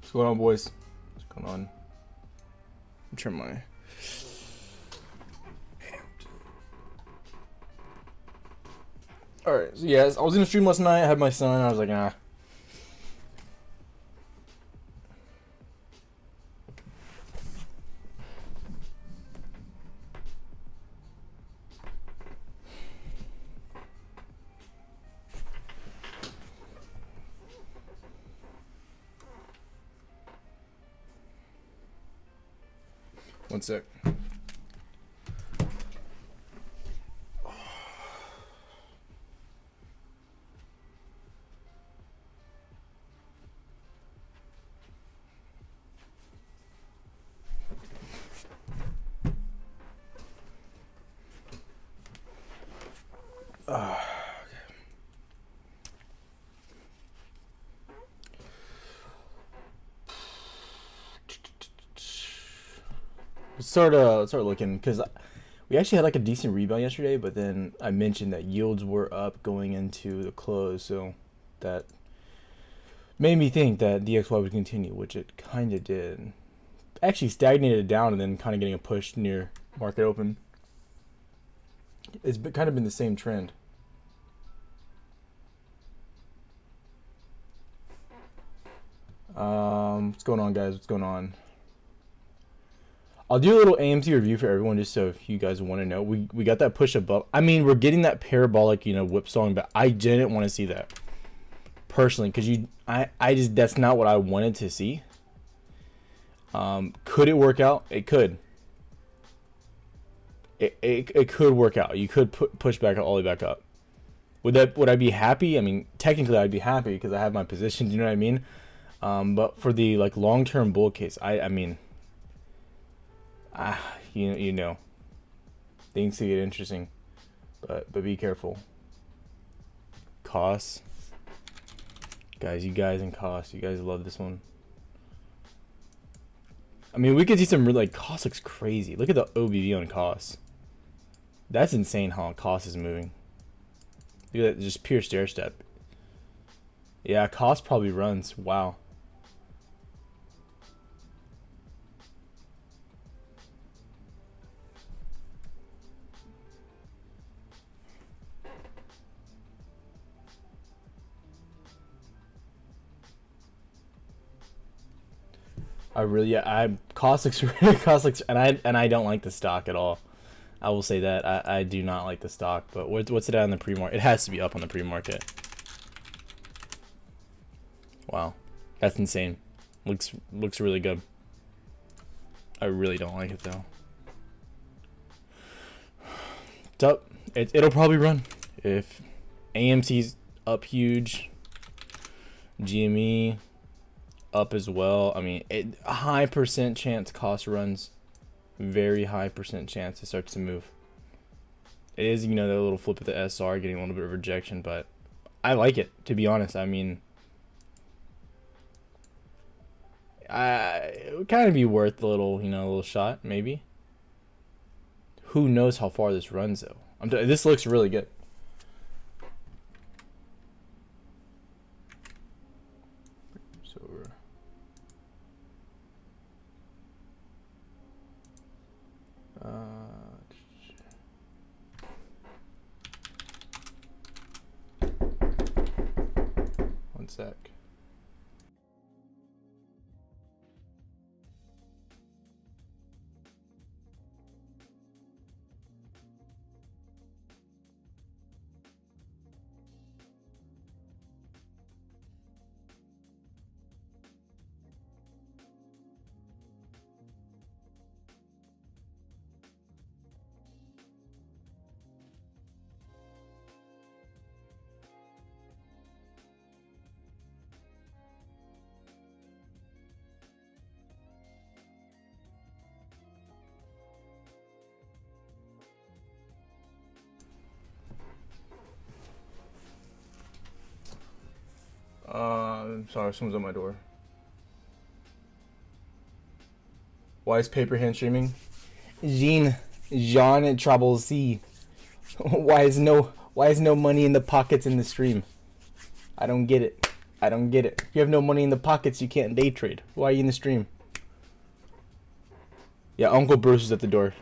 What's going on, boys? What's going on? I'm turn my. Alright, so yes, I was in the stream last night. I had my son. I was like, nah. One sec. Let's start looking, because we actually had like a decent rebound yesterday, but then I mentioned that yields were up going into the close, so that made me think that DXY would continue, which it kind of did. Actually stagnated down and then kind of getting a push near market open. It's kind of been the same trend. What's going on, guys? What's going on? I'll do a little AMC review for everyone, just so if you guys want to know. We got that push above. I mean, we're getting that parabolic, whipsawing, but I didn't want to see that personally, because I just, that's not what I wanted to see. Could it work out? It could. It could work out. You could push back all the way back up. Would I be happy? I mean, technically I'd be happy because I have my position. You know what I mean? But for the long-term bull case, I mean. Things to get interesting, but be careful. Costs, guys, you guys love this one. I mean, we could see some really, cost looks crazy. Look at the OBV on costs. That's insane how cost is moving. Look at that, just pure stair step. Yeah, cost probably runs. Wow. Cost looks, and I don't like the stock at all. I will say that I do not like the stock. But what's it at on the pre-market? It has to be up on the pre-market. Wow, that's insane. Looks really good. I really don't like it though. It's up. It'll probably run if AMC's up huge. GME. Up as well. I mean, a high percent chance cost runs, very high percent chance it starts to move. It is, the little flip of the SR getting a little bit of rejection, but I like it, to be honest. I mean, it would kind of be worth the little, little shot, maybe. Who knows how far this runs though? This looks really good. One sec. Sorry, someone's at my door. Why is paper hand streaming? Jean in trouble C. Why is no money in the pockets in the stream? I don't get it. I don't get it. If you have no money in the pockets, you can't day trade. Why are you in the stream? Yeah, Uncle Bruce is at the door.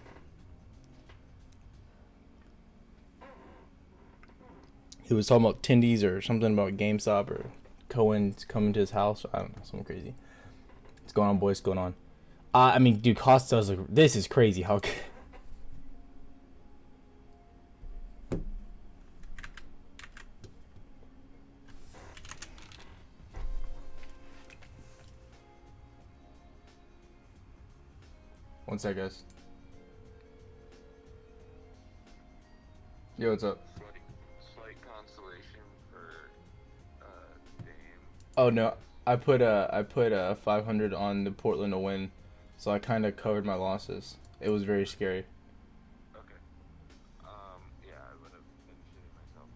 He was talking about Tindies or something about Gamestop or Cohen's coming to his house. I don't know, something crazy. What's going on, boys? What's going on? I mean, dude, Costa's like, this is crazy. How? One sec, guys. Yo, what's up? Slight consolation for Dame. Oh no, I put 500 on the Portland to win, so I kind of covered my losses. It was very scary. Okay. Yeah, I would have been shitting myself.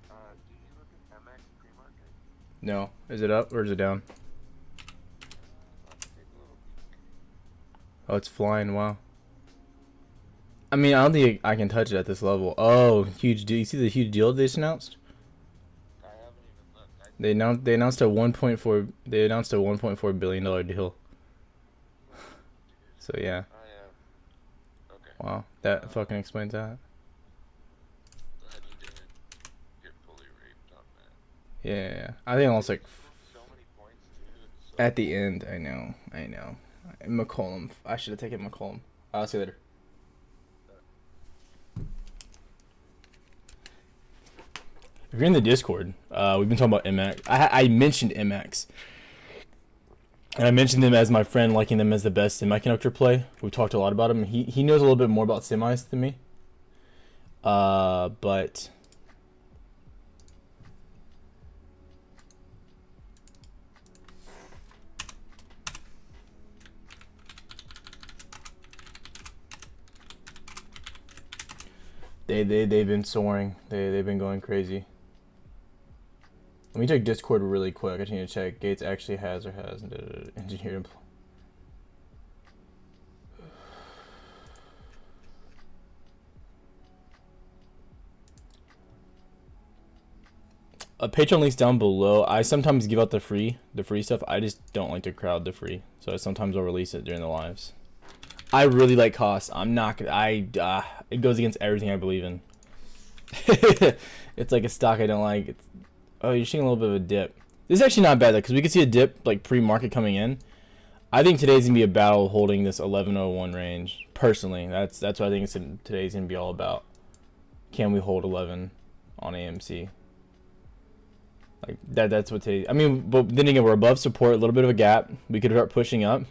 Did you look at MX pre-market? No, is it up or is it down? Let's take a little peek. Oh, it's flying. Wow. I mean, I don't think I can touch it at this level. Oh, huge deal. You see the huge deal they just announced? I haven't even looked. They announced a 1.4 billion dollar deal. So yeah. Okay. Wow, that fucking explains that. Glad you didn't get fully raped on that. Yeah. I think I was like So many points too. So at the end. I know. McCollum. I should have taken McCollum. I'll see you later. If you're in the Discord, we've been talking about MX. I mentioned MX. And I mentioned them as my friend, liking them as the best semiconductor play. We've talked a lot about him. He knows a little bit more about semis than me. But they've been soaring. They've been going crazy. Let me check Discord really quick. I just need to check. Gates actually has or hasn't engineered. A Patreon link's down below. I sometimes give out the free stuff. I just don't like to crowd the free, so sometimes I'll release it during the lives. I really like costs. I'm not gonna. It goes against everything I believe in. It's like a stock I don't like. Oh, you're seeing a little bit of a dip. This is actually not bad though, because we could see a dip like pre-market coming in. I think today's gonna be a battle holding this 1101 range. Personally, that's what I think today's gonna be all about. Can we hold 11 on AMC? Like that's what today. I mean, but then again, we're above support, a little bit of a gap. We could start pushing up.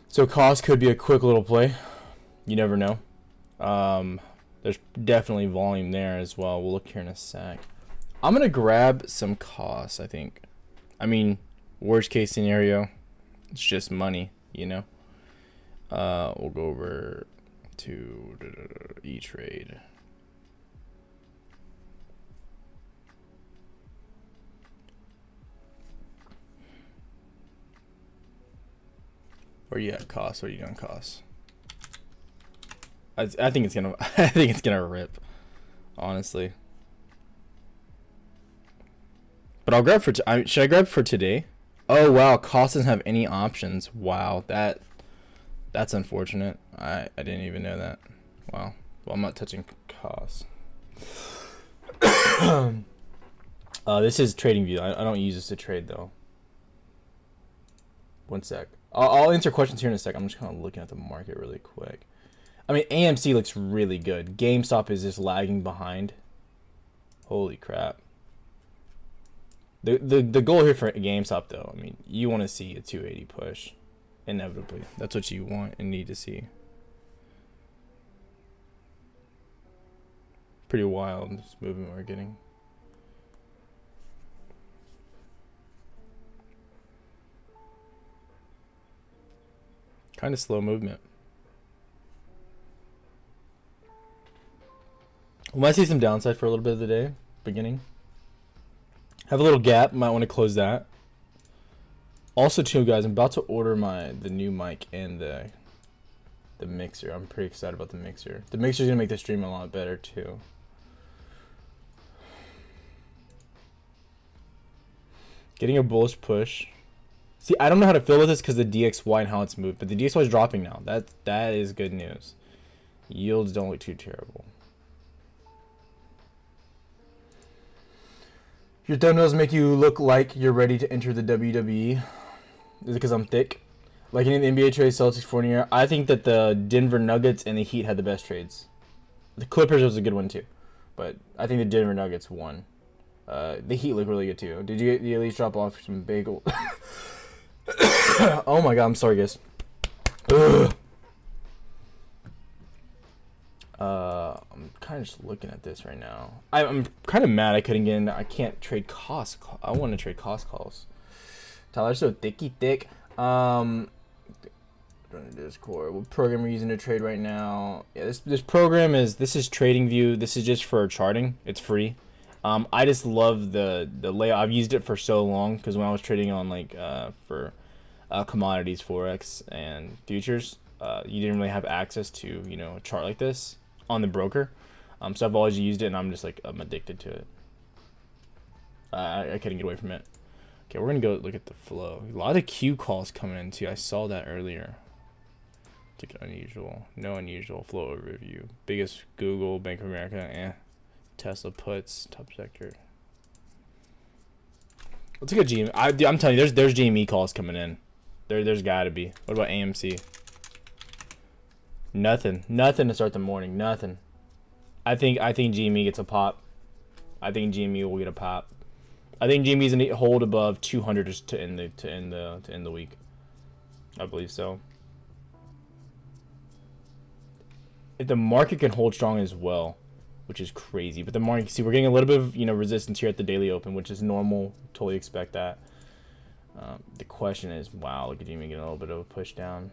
So cost could be a quick little play. You never know. There's definitely volume there as well. We'll look here in a sec. I'm gonna grab some costs, I think. I mean, worst case scenario, it's just money, you know. We'll go over to E-Trade. Where you at costs? What are you doing costs? I think it's gonna I think it's gonna rip, honestly. But I'll grab should I grab for today? Oh wow, cost doesn't have any options. Wow, that's unfortunate. I didn't even know that. Wow. Well, I'm not touching costs. This is trading view. I don't use this to trade though. One sec. I'll answer questions here in a sec. I'm just kind of looking at the market really quick. I mean, AMC looks really good. Gamestop is just lagging behind. Holy crap. The goal here for GameStop, though, I mean, you want to see a 280 push, inevitably. That's what you want and need to see. Pretty wild, this movement we're getting. Kind of slow movement. We might see some downside for a little bit of the day, beginning. Have a little gap, might want to close that. Also, too, guys, I'm about to order the new mic and the mixer. I'm pretty excited about the mixer. The mixer's gonna make the stream a lot better too. Getting a bullish push. See, I don't know how to feel with this because the DXY and how it's moved, but the DXY is dropping now. That is good news. Yields don't look too terrible. Your thumbnails make you look like you're ready to enter the WWE. Is it because I'm thick? Like any of the NBA trades, Celtics, Fournier. I think that the Denver Nuggets and the Heat had the best trades. The Clippers was a good one too, but I think the Denver Nuggets won. The Heat look really good too. Did you at least drop off some bagel? Oh my god, I'm sorry guys. Ugh. I'm kind of just looking at this right now. I'm kind of mad I couldn't get in. I can't trade cost. I want to trade cost calls. Tyler's so thick. Discord. What program are you using to trade right now? Yeah, this program is TradingView. This is just for charting. It's free. I just love the layout. I've used it for so long because when I was trading on for commodities, forex, and futures, you didn't really have access to a chart like this on the broker. So I've always used it, and I'm addicted to it. I couldn't get away from it. Okay, we're gonna go look at the flow. A lot of Q calls coming in too. I saw that earlier. Ticket unusual. No unusual. Flow overview. Biggest Google, Bank of America, Tesla puts, top sector. Let's look at GME. I'm telling you, there's GME calls coming in. There's gotta be. What about AMC? Nothing to start the morning. Nothing. I think GME gets a pop. I think GME will get a pop. I think GME's gonna hold above 200 to end the week. I believe so. If the market can hold strong as well, which is crazy, but the market, see, we're getting a little bit of resistance here at the daily open, which is normal. Totally expect that. The question is, wow, look at GME getting a little bit of a push down.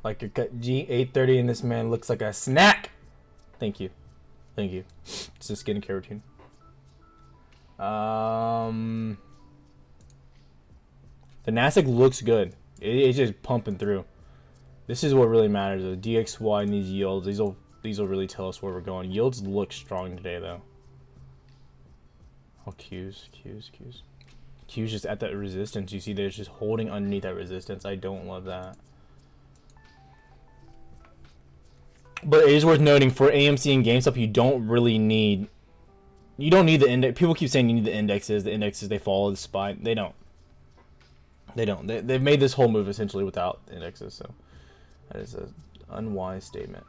Like your G830, and this man looks like a snack. Thank you. It's a skincare routine. The Nasdaq looks good. It's just pumping through. This is what really matters. The DXY and these yields. These will really tell us where we're going. Yields look strong today though. Oh, Q's just at that resistance. You see, they're just holding underneath that resistance. I don't love that. But it is worth noting for AMC and Gamestop, you don't need the index. People keep saying you need the indexes. The indexes, they follow the SPY. They don't. They've made this whole move essentially without indexes. So that is an unwise statement.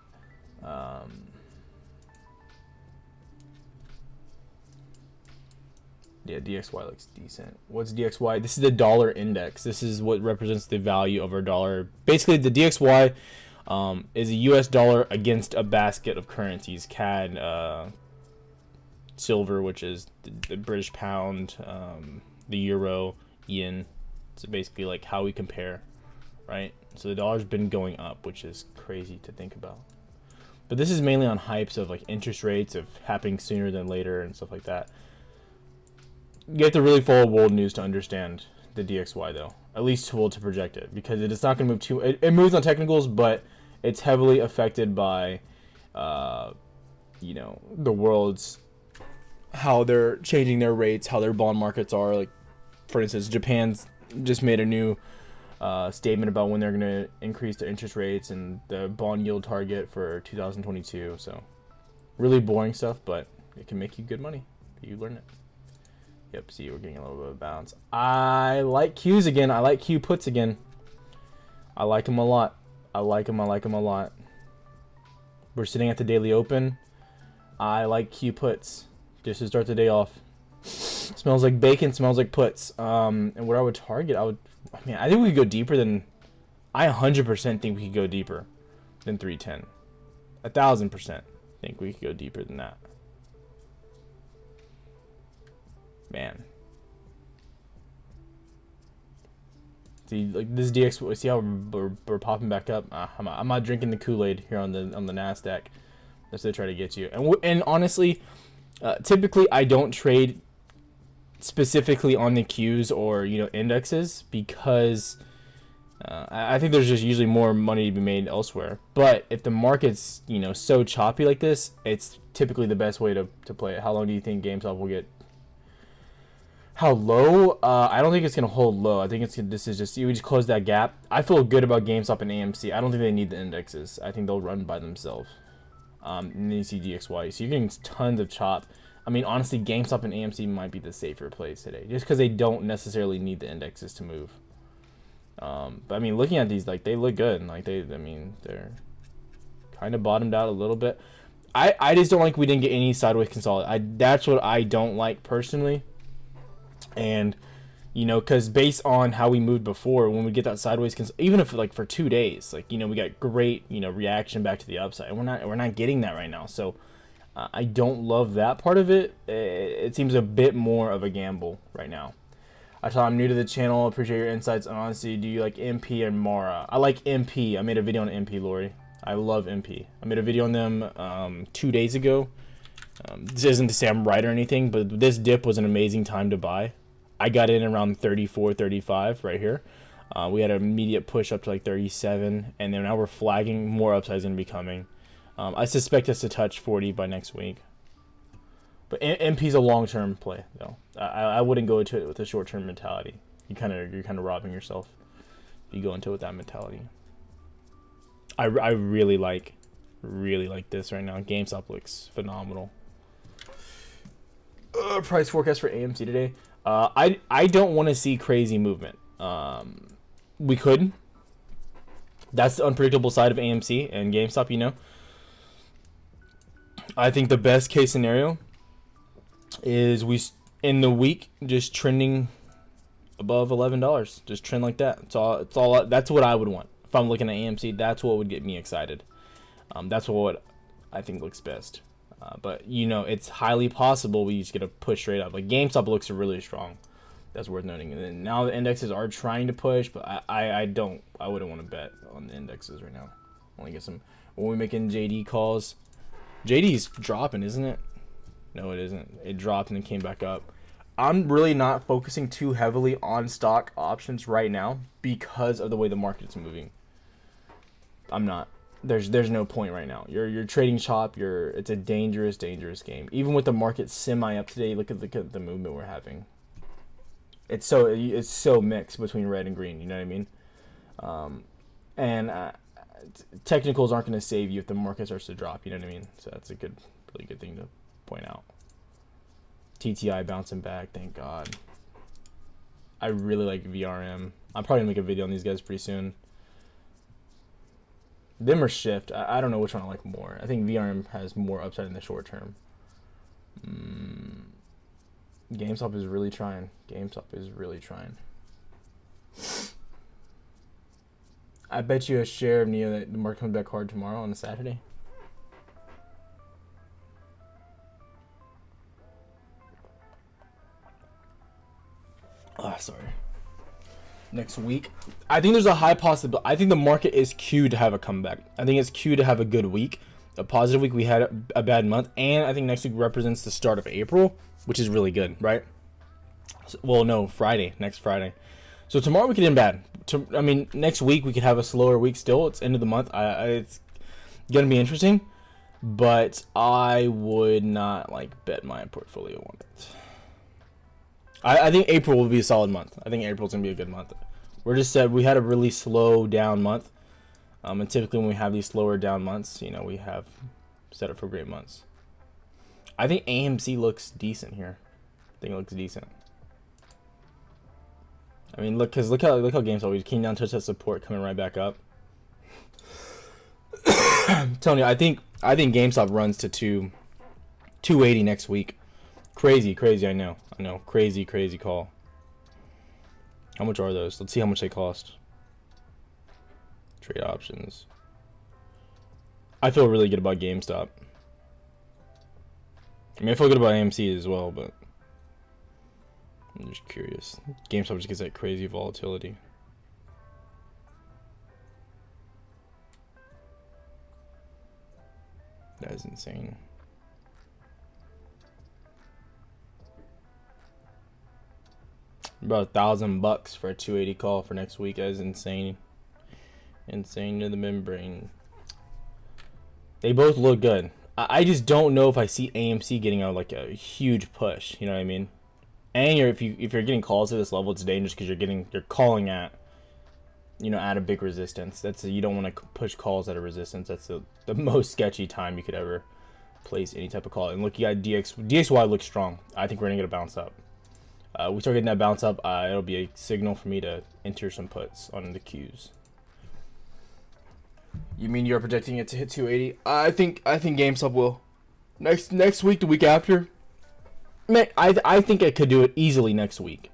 Yeah, DXY looks decent. What's DXY? This is the dollar index. This is what represents the value of our dollar. Basically, the DXY is a US dollar against a basket of currencies. CAD, silver, which is the British pound, the euro, yen. So basically like how we compare, right? So the dollar's been going up, which is crazy to think about. But this is mainly on hypes of like interest rates of happening sooner than later and stuff like that. You have to really follow world news to understand the DXY though, at least to project it, because it is not going to move too. It moves on technicals, but it's heavily affected by, the world's, how they're changing their rates, how their bond markets are. Like, for instance, Japan's just made a new statement about when they're going to increase their interest rates and the bond yield target for 2022. So, really boring stuff, but it can make you good money if you learn it. Yep, see, we're getting a little bit of bounce. I like Qs again. I like Q puts again. I like them a lot. I like them a lot. We're sitting at the daily open. I like Q puts just to start the day off. Smells like bacon, smells like puts. And what I would target, I think we could go deeper than, I 100% think we could go deeper than 310. 1,000% think we could go deeper than that. Man. See, like this DX, see how we're popping back up. I'm not drinking the Kool-Aid here on the Nasdaq. That's they try to get you. And honestly, typically I don't trade specifically on the Qs or indexes because I think there's just usually more money to be made elsewhere. But if the market's so choppy like this, it's typically the best way to play it. How long do you think GameStop will get? How low? I don't think it's gonna hold low. I think this is just, you just close that gap. I feel good about GameStop and AMC. I don't think they need the indexes. I think they'll run by themselves. And then you see DXY, so you're getting tons of chop. I mean, honestly, GameStop and AMC might be the safer plays today, just because they don't necessarily need the indexes to move. But I mean, looking at these, like, they look good. Like, I mean, they're kind of bottomed out a little bit. I just don't like we didn't get any sideways consolidation. That's what I don't like personally. And, you know, because based on how we moved before, when we get that sideways, even if like for 2 days, like, you know, we got great, you know, reaction back to the upside. We're not getting that right now. So I don't love that part of it. It seems a bit more of a gamble right now. I thought I'm new to the channel. Appreciate your insights. And honestly, do you like MP and Mara? I like MP. I made a video on MP, Lori. I love MP. I made a video on them 2 days ago. This isn't to say I'm right or anything, but this dip was an amazing time to buy. I got in around 34, 35 right here. We had an immediate push up to like 37, and then now we're flagging more upside is going to be coming. I suspect us to touch 40 by next week. But MP's a long-term play, though. I wouldn't go into it with a short-term mentality. You're kind of robbing yourself if you go into it with that mentality. I really like this right now. GameStop looks phenomenal. Price forecast for AMC today. I don't want to see crazy movement. We could. That's the unpredictable side of AMC and GameStop, you know. I think the best case scenario is we in the week just trending above $11. Just trend like that. It's all. That's what I would want if I'm looking at AMC. That's what would get me excited. That's what I think looks best. But, you know, it's highly possible we just get a push straight up. Like, GameStop looks really strong. That's worth noting. And then now the indexes are trying to push, but I wouldn't want to bet on the indexes right now. I want to get some. When we're making JD calls, JD's dropping, isn't it? No, it isn't. It dropped and then came back up. I'm really not focusing too heavily on stock options right now because of the way the market's moving. I'm not. There's no point right now. You're trading chop. It's a dangerous game. Even with the market semi up today, look at the movement we're having. It's so mixed between red and green. You know what I mean? And technicals aren't going to save you if the market starts to drop. You know what I mean? So that's a really good thing to point out. TTI bouncing back. Thank God. I really like VRM. I'm probably gonna make a video on these guys pretty soon. Them or Shift. I don't know which one I like more. I think VRM has more upside in the short term. GameStop is really trying. I bet you a share of Neo that the market comes back hard tomorrow on a Saturday. Sorry. Next week, I think there's a high possibility. I think the market is queued to have a comeback. I think it's queued to have a good week, a positive week. We had a bad month, and I think next week represents the start of April, which is really good, right? Well, no, next Friday. So tomorrow we could end bad. Next week we could have a slower week still. It's end of the month. It's gonna be interesting, but I would not bet my portfolio on it. I think April will be a solid month. I think April's gonna be a good month. We're just said we had a really slow down month, and typically when we have these slower down months, you know, we have set up for great months. I think AMC looks decent here. I think it looks decent. I mean, look how GameStop we came down, touched that support, coming right back up. I'm telling you, I think GameStop runs to 280 next week. Crazy. I know. Crazy call. How much are those? Let's see how much they cost. Trade options. I feel really good about GameStop. I mean, I feel good about AMC as well, but I'm just curious. GameStop just gets that crazy volatility. That is insane. About $1,000 for a 280 call for next week. That is insane. Insane to the membrane. They both look good. I just don't know if I see AMC getting a huge push. You know what I mean? And if you're getting calls at this level, it's dangerous because you're calling at, at a big resistance. You don't want to push calls at a resistance. That's the most sketchy time you could ever place any type of call. And look, you got DXY looks strong. I think we're gonna get a bounce up. We start getting that bounce up, it'll be a signal for me to enter some puts on the Qs. You mean you're projecting it to hit 280? I think GameStop will. Next week, the week after. Man, I think I could do it easily next week.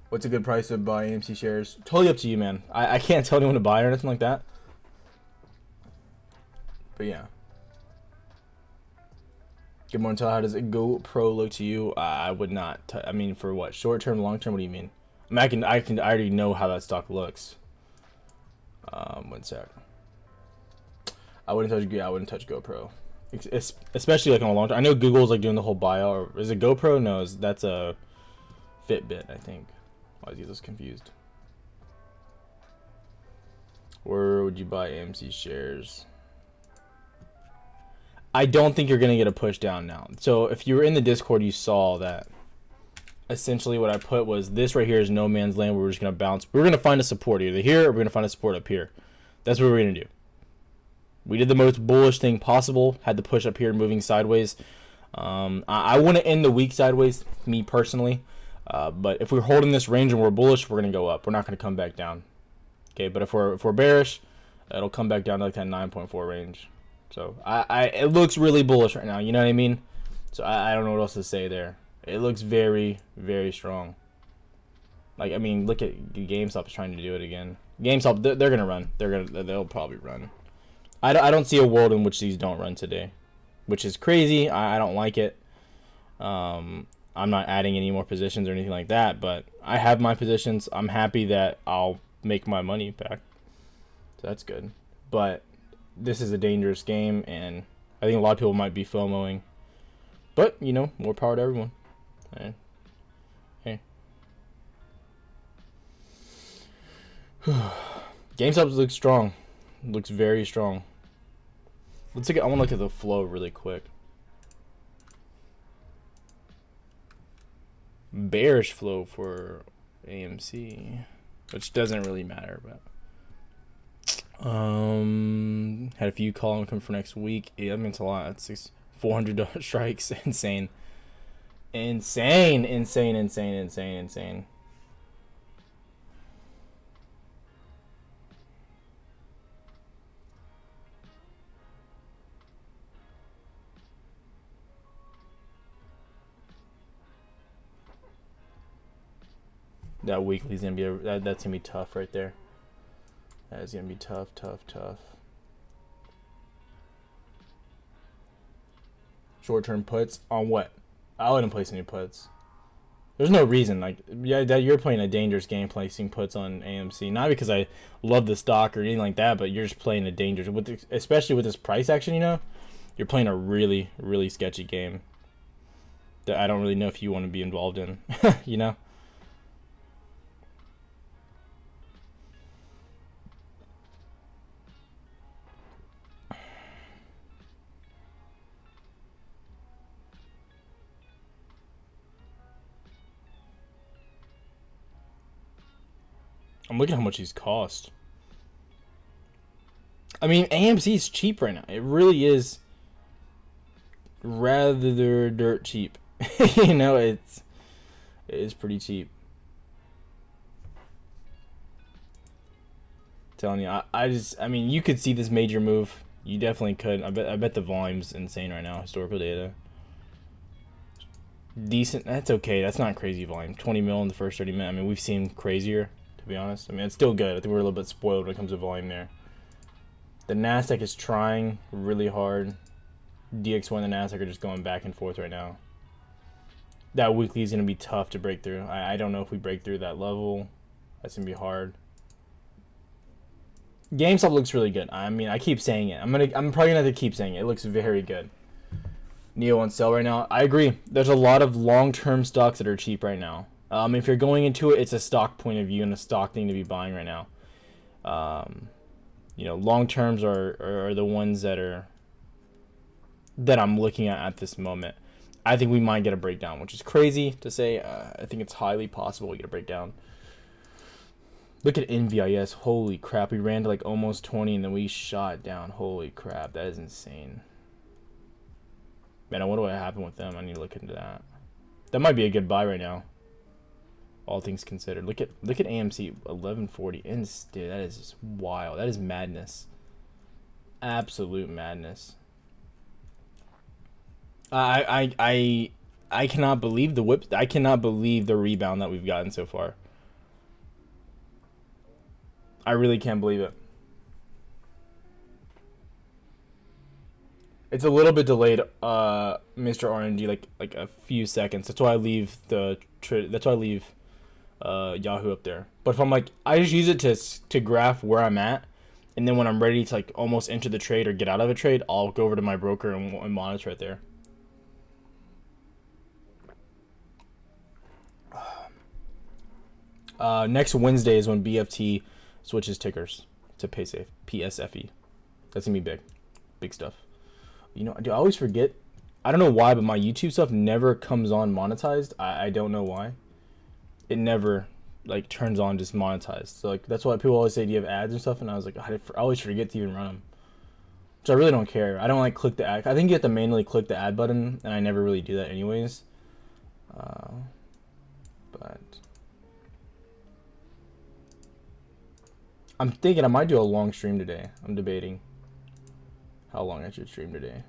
What's a good price to buy AMC shares? Totally up to you, man. I can't tell anyone to buy or anything like that. But yeah. Good morning, Tyler. How does it GoPro look to you? I would not. I mean, for what? Short term, long term? What do you mean? I mean, I already know how that stock looks. 1 sec. I wouldn't touch GoPro, especially like on a long term. I know Google's like doing the whole buyout. Or is it GoPro? No, that's a Fitbit, I think. I was just confused. Where would you buy AMC shares? I don't think you're going to get a push down now. So if you were in the Discord, you saw that essentially what I put was this right here is no man's land where we're just going to bounce. We're going to find a support either here or we're going to find a support up here. That's what we're going to do. We did the most bullish thing possible. Had the push up here moving sideways. I want to end the week sideways, me personally. But if we're holding this range and we're bullish, we're going to go up. We're not going to come back down. Okay, but if we're bearish, it'll come back down to like that 9.4 range. So it looks really bullish right now. You know what I mean? So I don't know what else to say there. It looks very, very strong. Like, I mean, look at GameStop is trying to do it again. GameStop, they're gonna run. They'll probably run. I don't see a world in which these don't run today, which is crazy. I don't like it. I'm not adding any more positions or anything like that, but I have my positions. I'm happy that I'll make my money back. So that's good. But this is a dangerous game, and I think a lot of people might be FOMOing. But, more power to everyone. Right. Hey. GameStop looks strong. Looks very strong. I want to look at the flow really quick. Bearish flow for AMC, which doesn't really matter, but had a few call come for next week. Yeah, that means a lot. That's $400 strikes. Insane. That weekly's gonna be that's gonna be tough right there. That is gonna be tough. Short-term puts on what? I wouldn't place any puts. There's no reason. Like, yeah, that you're playing a dangerous game placing puts on AMC. Not because I love the stock or anything like that, but you're just playing a dangerous, especially with this price action. You're playing a really, really sketchy game that I don't really know if you want to be involved in. I'm looking at how much these cost. I mean, AMC is cheap right now. It really is rather dirt cheap. It is pretty cheap. Telling you, I mean, you could see this major move. You definitely could. I bet the volume's insane right now. Historical data. Decent. That's okay. That's not crazy volume. 20 mil in the first 30 minutes. I mean, we've seen crazier, to be honest. I mean, it's still good. I think we're a little bit spoiled when it comes to volume there. The Nasdaq is trying really hard. DXY and the Nasdaq are just going back and forth right now. That weekly is going to be tough to break through. I don't know if we break through that level. That's going to be hard. GameStop looks really good. I mean, I keep saying it. I'm probably gonna have to keep saying it. It looks very good. NEO on sale right now. I agree. There's a lot of long-term stocks that are cheap right now. If you're going into it, it's a stock point of view and a stock thing to be buying right now. Long terms are the ones that I'm looking at this moment. I think we might get a breakdown, which is crazy to say. I think it's highly possible we get a breakdown. Look at NVIS. Holy crap. We ran to like almost 20 and then we shot down. Holy crap. That is insane. Man, I wonder what happened with them. I need to look into that. That might be a good buy right now. All things considered. Look at AMC 1140. Dude, that is just wild. That is madness. Absolute madness. I cannot believe the whip. I cannot believe the rebound that we've gotten so far. I really can't believe it. It's a little bit delayed, Mr. RNG, like a few seconds. That's why I leave Yahoo up there. But if I'm like, I just use it to graph where I'm at, and then when I'm ready to like almost enter the trade or get out of a trade, I'll go over to my broker and monitor it there. Next Wednesday is when BFT switches tickers to PaySafe, PSFE. That's gonna be big stuff. You know, I always forget. I don't know why, but my YouTube stuff never comes on monetized. I don't know why. It never like turns on just monetized. So like that's why people always say, do you have ads and stuff? And I was like, I always forget to even run them. So I really don't care. I don't like click the ad. I think you have to manually click the ad button, and I never really do that anyways. But I'm thinking I might do a long stream today. I'm debating how long I should stream today.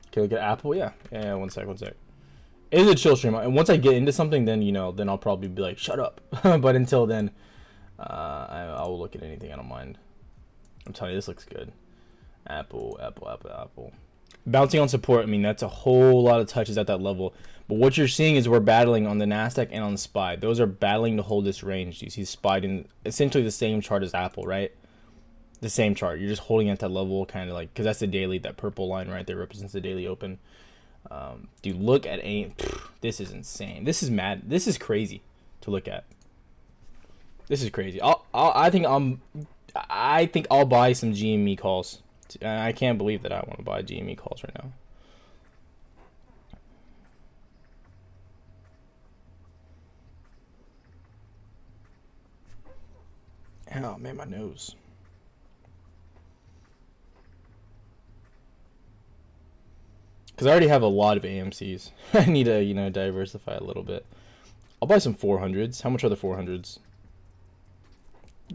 Okay, look at Apple. Yeah, one sec. It is a chill stream, and once I get into something, then then I'll probably be like, shut up. But until then, I will look at anything. I don't mind. I'm telling you, this looks good. Apple. Bouncing on support, I mean, that's a whole lot of touches at that level. But what you're seeing is we're battling on the Nasdaq and on SPY. Those are battling to hold this range. You see SPY in essentially the same chart as Apple, right? The same chart. You're just holding at that level, kind of like, because that's the daily, that purple line right there represents the daily open. Dude, look at this is insane. This is mad. This is crazy to look at. This is crazy. I think I'll buy some GME calls. I can't believe that I want to buy GME calls right now. Oh man, my nose. Because I already have a lot of AMCs. I need to, diversify a little bit. I'll buy some 400s. How much are the 400s?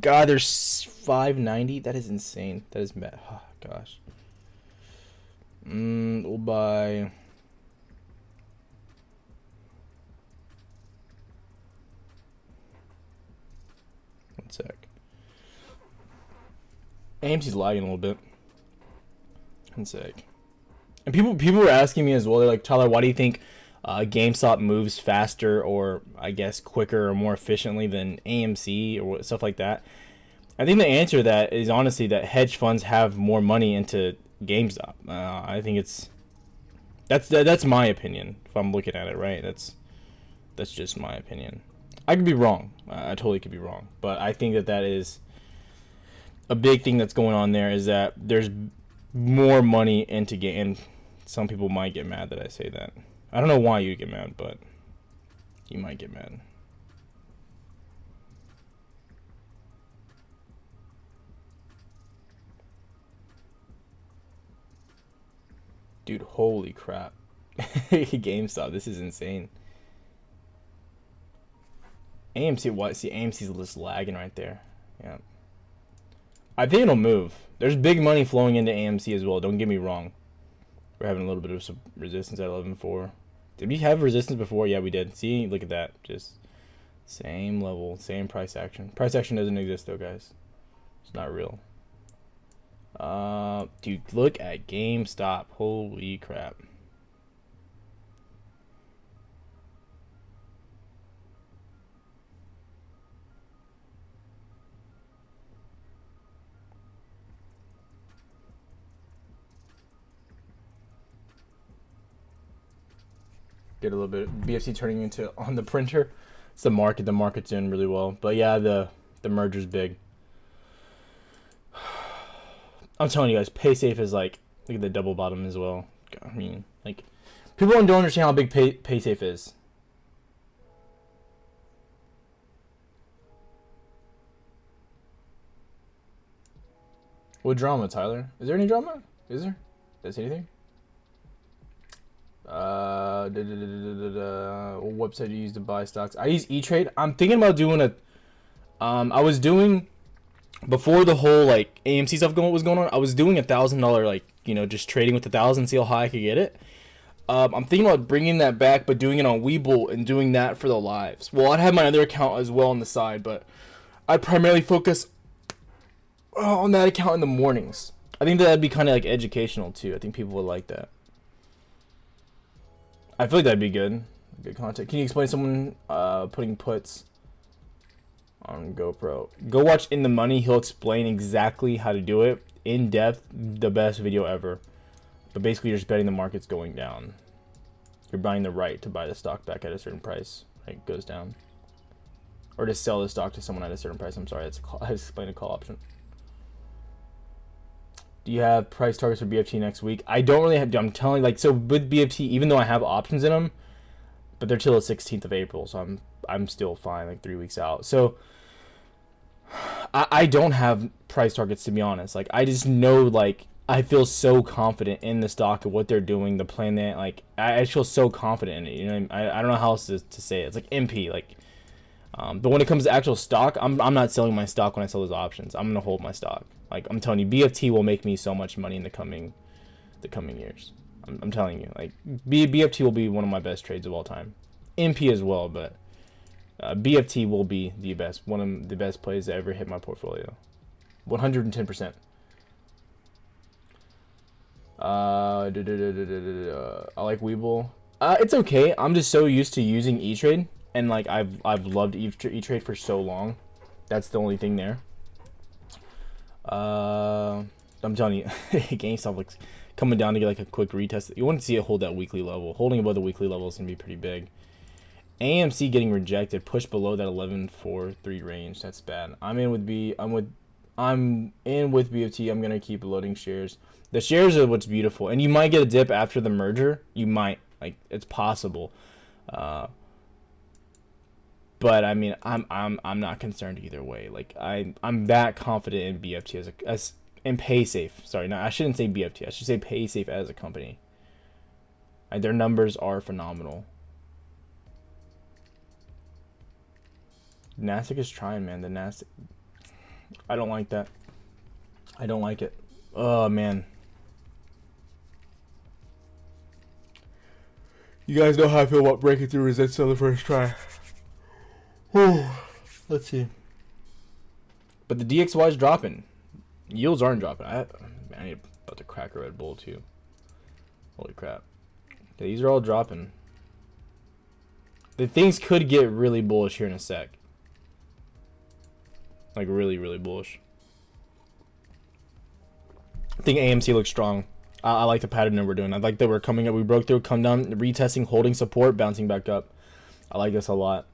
God, there's 590. That is insane. That is mad. Oh, gosh. We'll buy. One sec. AMC's lagging a little bit. One sec. And people were asking me as well. They're like, Tyler, why do you think Gamestop moves faster, or I guess quicker or more efficiently than AMC or stuff like that? I think the answer to that is honestly that hedge funds have more money into GameStop. I think that's my opinion. If I'm looking at it right, that's just my opinion. I could be wrong. I totally could be wrong, but I think that is a big thing that's going on there. Is that there's more money into game. And some people might get mad that I say that. I don't know why you get mad, but you might get mad. Dude, holy crap. GameStop, this is insane. AMC, what? See, AMC's just lagging right there. Yeah. I think it'll move. There's big money flowing into AMC as well. Don't get me wrong. We're having a little bit of some resistance at 11.4. Did we have resistance before? Yeah, we did. See, look at that. Just same level, same price action. Price action doesn't exist though, guys. It's not real. Dude, look at GameStop. Holy crap. get a little bit BFC turning into on the printer. It's the market. The market's doing really well. But yeah, the merger's big. I'm telling you guys, PaySafe is like, look at the double bottom as well. I mean, like, people don't understand how big PaySafe is. What drama, Tyler? Is there any drama? Is there? Did I say anything? What website do you use to buy stocks? I use E-Trade. I'm thinking about doing a. I was doing before the whole like AMC stuff was going on. I was doing $1,000 like just trading with 1,000, see how high I could get it. I'm thinking about bringing that back, but doing it on Webull and doing that for the lives. Well, I'd have my other account as well on the side, but I primarily focus on that account in the mornings. I think that'd be kind of like educational too. I think people would like that. I feel like that'd be good content. Can you explain someone putting puts on GoPro? Go watch In the Money. He'll explain exactly how to do it in depth. The best video ever. But basically, you're just betting the market's going down. You're buying the right to buy the stock back at a certain price. Like it goes down, or to sell the stock to someone at a certain price. I'm sorry, that's a call. I explained a call option. Do you have price targets for BFT next week? I don't really have. I'm telling like so with BFT, even though I have options in them, but they're till the 16th of April, so I'm still fine, like 3 weeks out. So I don't have price targets, to be honest. Like I just know, like I feel so confident in the stock of what they're doing, the plan that like I feel so confident in it. You know, I don't know how else to say it. It's like MP, like. But when it comes to actual stock, I'm not selling my stock when I sell those options. I'm gonna hold my stock. Like I'm telling you, BFT will make me so much money in the coming years. I'm telling you, like BFT will be one of my best trades of all time. MP as well, but BFT will be one of the best plays that ever hit my portfolio. 110%. I like Webull. It's okay. I'm just so used to using E-Trade. And like I've loved E-Trade for so long. That's the only thing there. I'm telling you, GameStop looks coming down to get like a quick retest. You want to see it hold that weekly level. Holding above the weekly level is gonna be pretty big. AMC getting rejected, pushed below that 11.43 range. That's bad. I'm in with BFT. I'm gonna keep loading shares. The shares are what's beautiful, and you might get a dip after the merger. You might, like, it's possible. But I mean, I'm not concerned either way. Like I'm that confident in BFT as in PaySafe. Sorry, no, I shouldn't say BFT. I should say PaySafe as a company. Like, their numbers are phenomenal. Nasdaq is trying, man. The Nasdaq. I don't like that. I don't like it. Oh man. You guys know how I feel about breaking through resistance on the first try. Let's see. But the DXY is dropping. Yields aren't dropping. I need about to crack a Red Bull too. Holy crap. These are all dropping. The things could get really bullish here in a sec. Like really, really bullish. I think AMC looks strong. I like the pattern that we're doing. I like that we're coming up. We broke through, come down, retesting, holding support, bouncing back up. I like this a lot.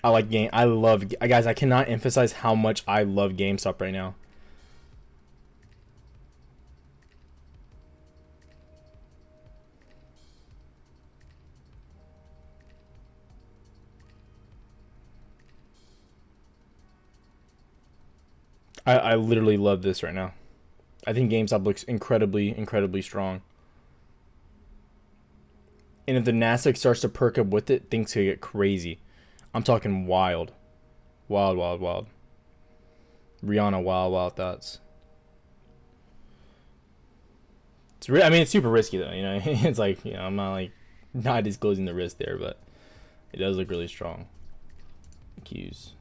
I like I love, guys, I cannot emphasize how much I love Gamestop right now. I literally love this right now. I think GameStop looks incredibly, incredibly strong. And if the Nasdaq starts to perk up with it, things could get crazy. I'm talking wild. Wild, wild, wild. Rihanna, wild, wild thoughts. It's I mean, it's super risky though, you know. It's like, you know, I'm not disclosing the risk there, but it does look really strong. Qs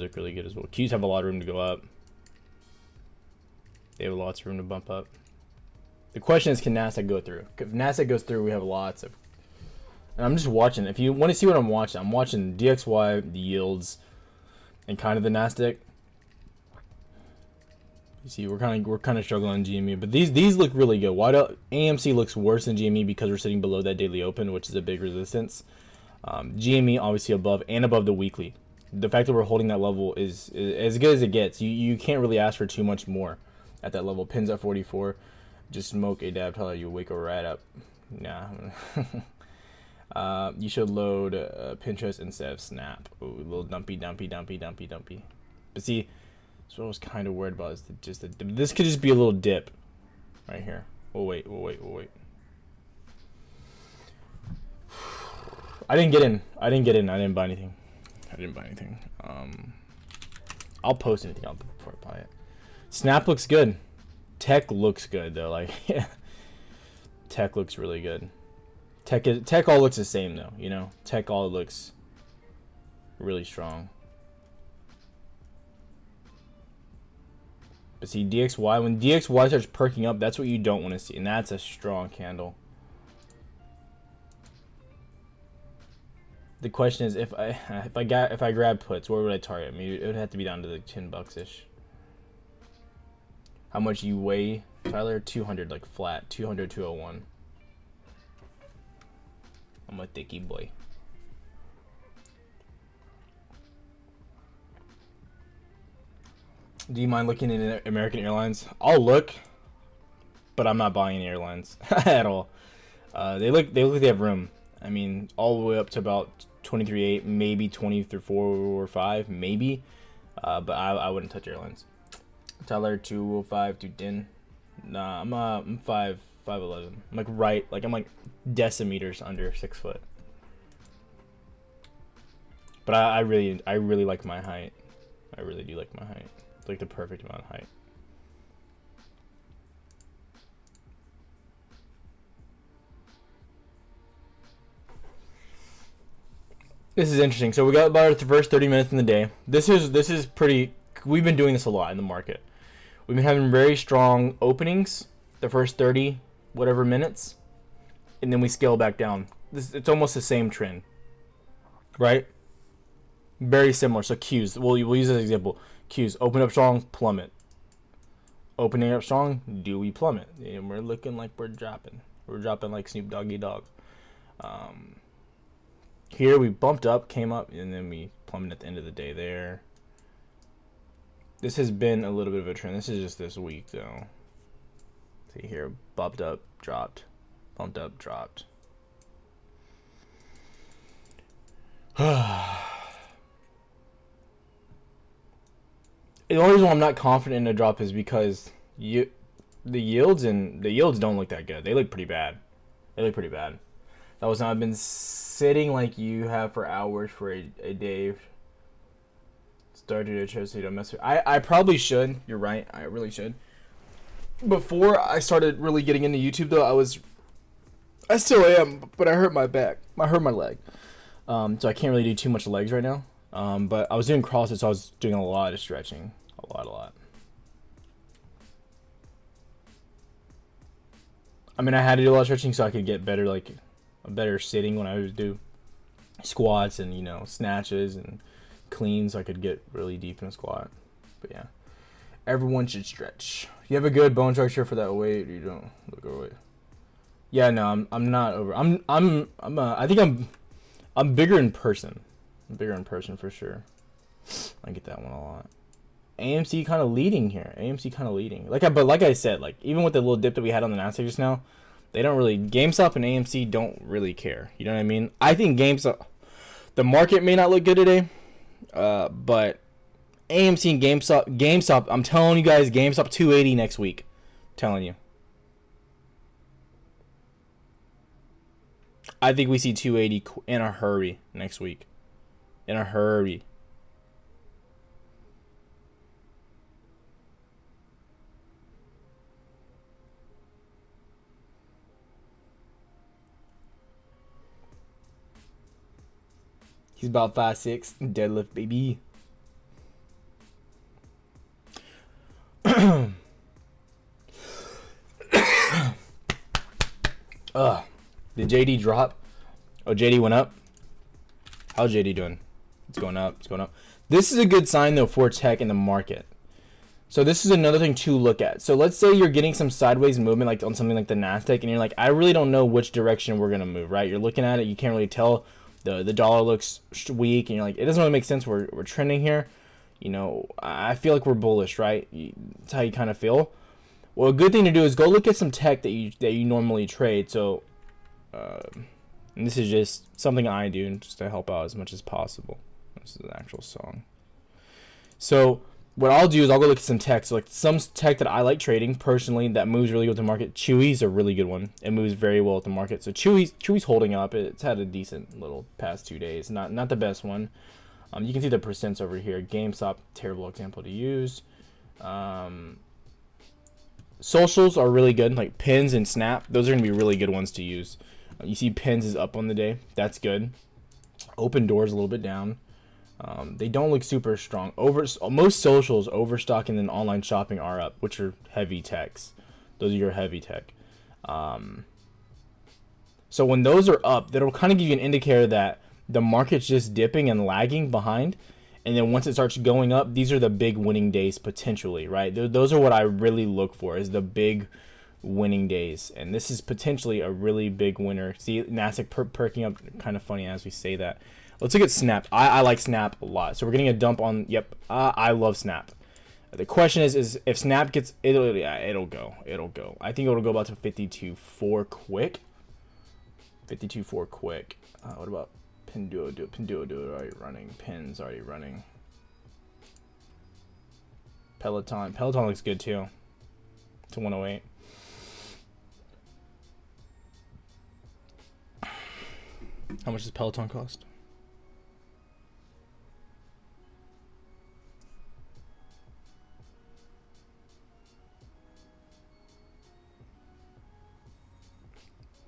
look really good as well. Qs have a lot of room to go up. They have lots of room to bump up. The question is, can Nasdaq go through? If Nasdaq goes through, we have lots of. And I'm just watching. If you want to see what I'm watching DXY, the yields, and kind of the Nasdaq. You see, we're kind of struggling on GME, but these look really good. Why do AMC looks worse than GME because we're sitting below that daily open, which is a big resistance. GME obviously above the weekly. The fact that we're holding that level is as good as it gets. You can't really ask for too much more at that level. Pins at 44. Just smoke a dab till you wake a rat up. Nah. You should load Pinterest instead of Snap. Ooh, a little dumpy. But see, that's what I was kind of worried about. Is this could just be a little dip, right here. We'll wait. I didn't get in. I didn't buy anything. I'll post anything out before I buy it. Snap looks good. Tech looks good though. Like, yeah. Tech looks really good. Tech all looks the same though. You know, Tech all looks really strong. But see, DXY, when DXY starts perking up, that's what you don't want to see, and that's a strong candle. The question is, if I grab puts, where would I target? I mean, it would have to be down to like $10 ish. How much you weigh, Tyler? 200, like flat. 200, 201. I'm a thicky boy. Do you mind looking at American Airlines? I'll look, but I'm not buying any airlines at all. They look like they have room. I mean, all the way up to about 23.8, maybe 24 or 5, maybe. But I wouldn't touch airlines. Tyler 205, 210. Nah, I'm 5'11". I'm like decimeters under 6 foot. But I really like my height. I really do like my height. It's like the perfect amount of height. This is interesting. So we got about the first 30 minutes in the day. This is pretty. We've been doing this a lot in the market. We've been having very strong openings the first 30 whatever minutes, and then we scale back down. It's almost the same trend, right? Very similar. So Qs, we'll use as an example. Qs open up strong, plummet. Opening up strong, do we plummet? And we're looking like we're dropping. We're dropping like Snoop Doggy Dogg. Here we bumped up, came up, and then we plummeted at the end of the day there. This has been a little bit of a trend. This is just this week, though. See here, bumped up, dropped. Bumped up, dropped. The only reason why I'm not confident in a drop is because the yields don't look that good. They look pretty bad. That was not been sitting like you have for hours for a day. Started to show so you don't mess with. I probably should. You're right. I really should. Before I started really getting into YouTube though, I still am, but I hurt my back. I hurt my leg. So I can't really do too much legs right now. But I was doing CrossFit, so I was doing a lot of stretching. A lot. I mean, I had to do a lot of stretching so I could get better, like a better sitting when I would do squats and, snatches and cleans. So I could get really deep in a squat. But yeah, everyone should stretch. You have a good bone structure for that weight, or you don't look overweight. Yeah, no, I'm not over. I think I'm bigger in person. I'm bigger in person for sure. I get that one a lot. AMC kind of leading here. But like I said, like even with the little dip that we had on the Nasdaq just now, they don't really. Gamestop and AMC don't really care. You know what I mean? I think Gamestop, the market may not look good today, but AMC and GameStop. I'm telling you guys, GameStop 280 next week. I'm telling you. I think we see 280 in a hurry next week. In a hurry. He's about 5'6", deadlift, baby. Did JD drop? Oh, JD went up. How's JD doing? It's going up. This is a good sign though for tech in the market. So this is another thing to look at. So let's say you're getting some sideways movement like on something like the Nasdaq, and you're like, I really don't know which direction we're gonna move, right? You're looking at it, you can't really tell. The dollar looks weak, and you're like, it doesn't really make sense. We're trending here. You know, I feel like we're bullish, right? That's how you kind of feel. Well, a good thing to do is go look at some tech that you normally trade. So, and this is just something I do just to help out as much as possible. This is an actual song. So what I'll do is I'll go look at some tech. So like some tech that I like trading personally that moves really good with the market. Chewy's a really good one. It moves very well with the market. So Chewy's holding up. It's had a decent little past 2 days. Not the best one. You can see the percents over here. Gamestop, terrible example to use. Socials are really good, like Pins and Snap. Those are gonna be really good ones to use. You see Pins is up on the day. That's good. Open Doors a little bit down. They don't look super strong. Most socials, Overstock, and then online shopping are up, which are heavy techs. Those are your heavy tech. So when those are up, that'll kind of give you an indicator that the market's just dipping and lagging behind. And then once it starts going up, these are the big winning days potentially, right? Those are what I really look for, is the big winning days. And this is potentially a really big winner. See Nasdaq perking up, kind of funny as we say that. Let's look at Snap. I like Snap a lot. So we're getting a dump on, yep, I love Snap. The question is if Snap gets, it'll go. I think it'll go about to 52.4 quick. 52.4 quick. What about Pinduoduo already running. Pins already running. Peloton looks good too. To 108. How much does Peloton cost?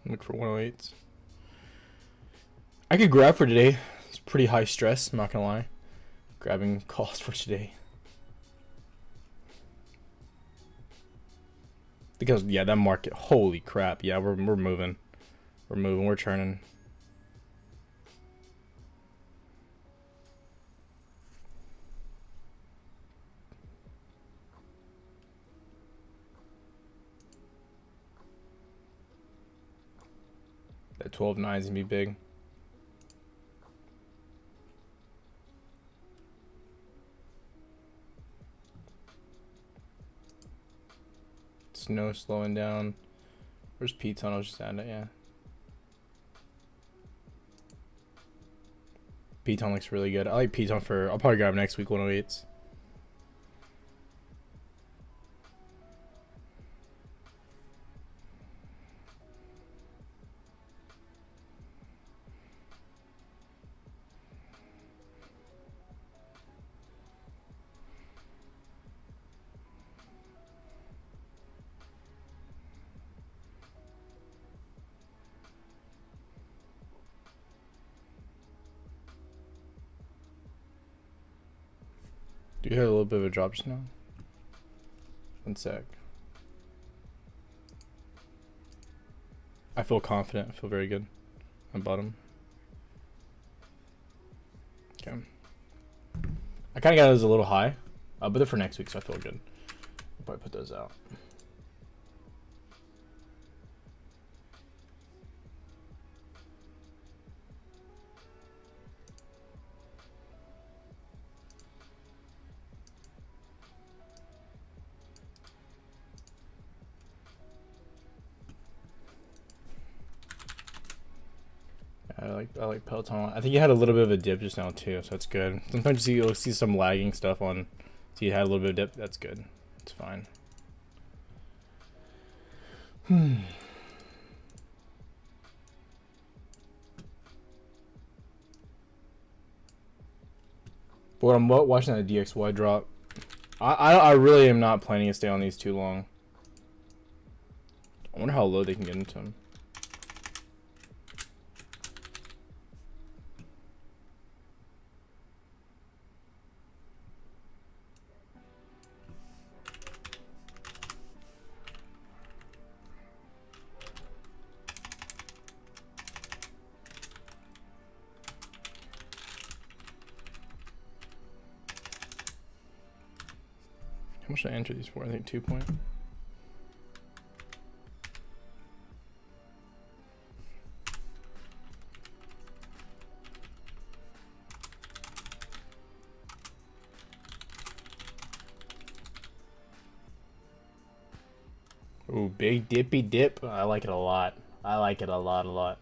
Look for 108s. I could grab for today. It's pretty high stress, I'm not gonna lie. Grabbing calls for today. Because yeah, that market, holy crap. Yeah, we're moving. We're turning. That 12.9 is gonna be big. Snow slowing down. Where's Peloton? I was just at it, yeah. Peloton looks really good. I like Peloton for, I'll probably grab next week 108s. Do you hear a little bit of a drop just now? One sec. I feel confident. I feel very good. On bottom. Okay. I kind of got those a little high, but they're for next week, so I feel good. I'll probably put those out. I like Peloton. I think you had a little bit of a dip just now too, so that's good. Sometimes you'll see some lagging stuff on. So you had a little bit of dip. That's good. It's fine. But I'm watching that DXY drop. I really am not planning to stay on these too long. I wonder how low they can get into them. How much did I enter these for? I think 2 point. Ooh, big dippy dip. I like it a lot. I like it a lot.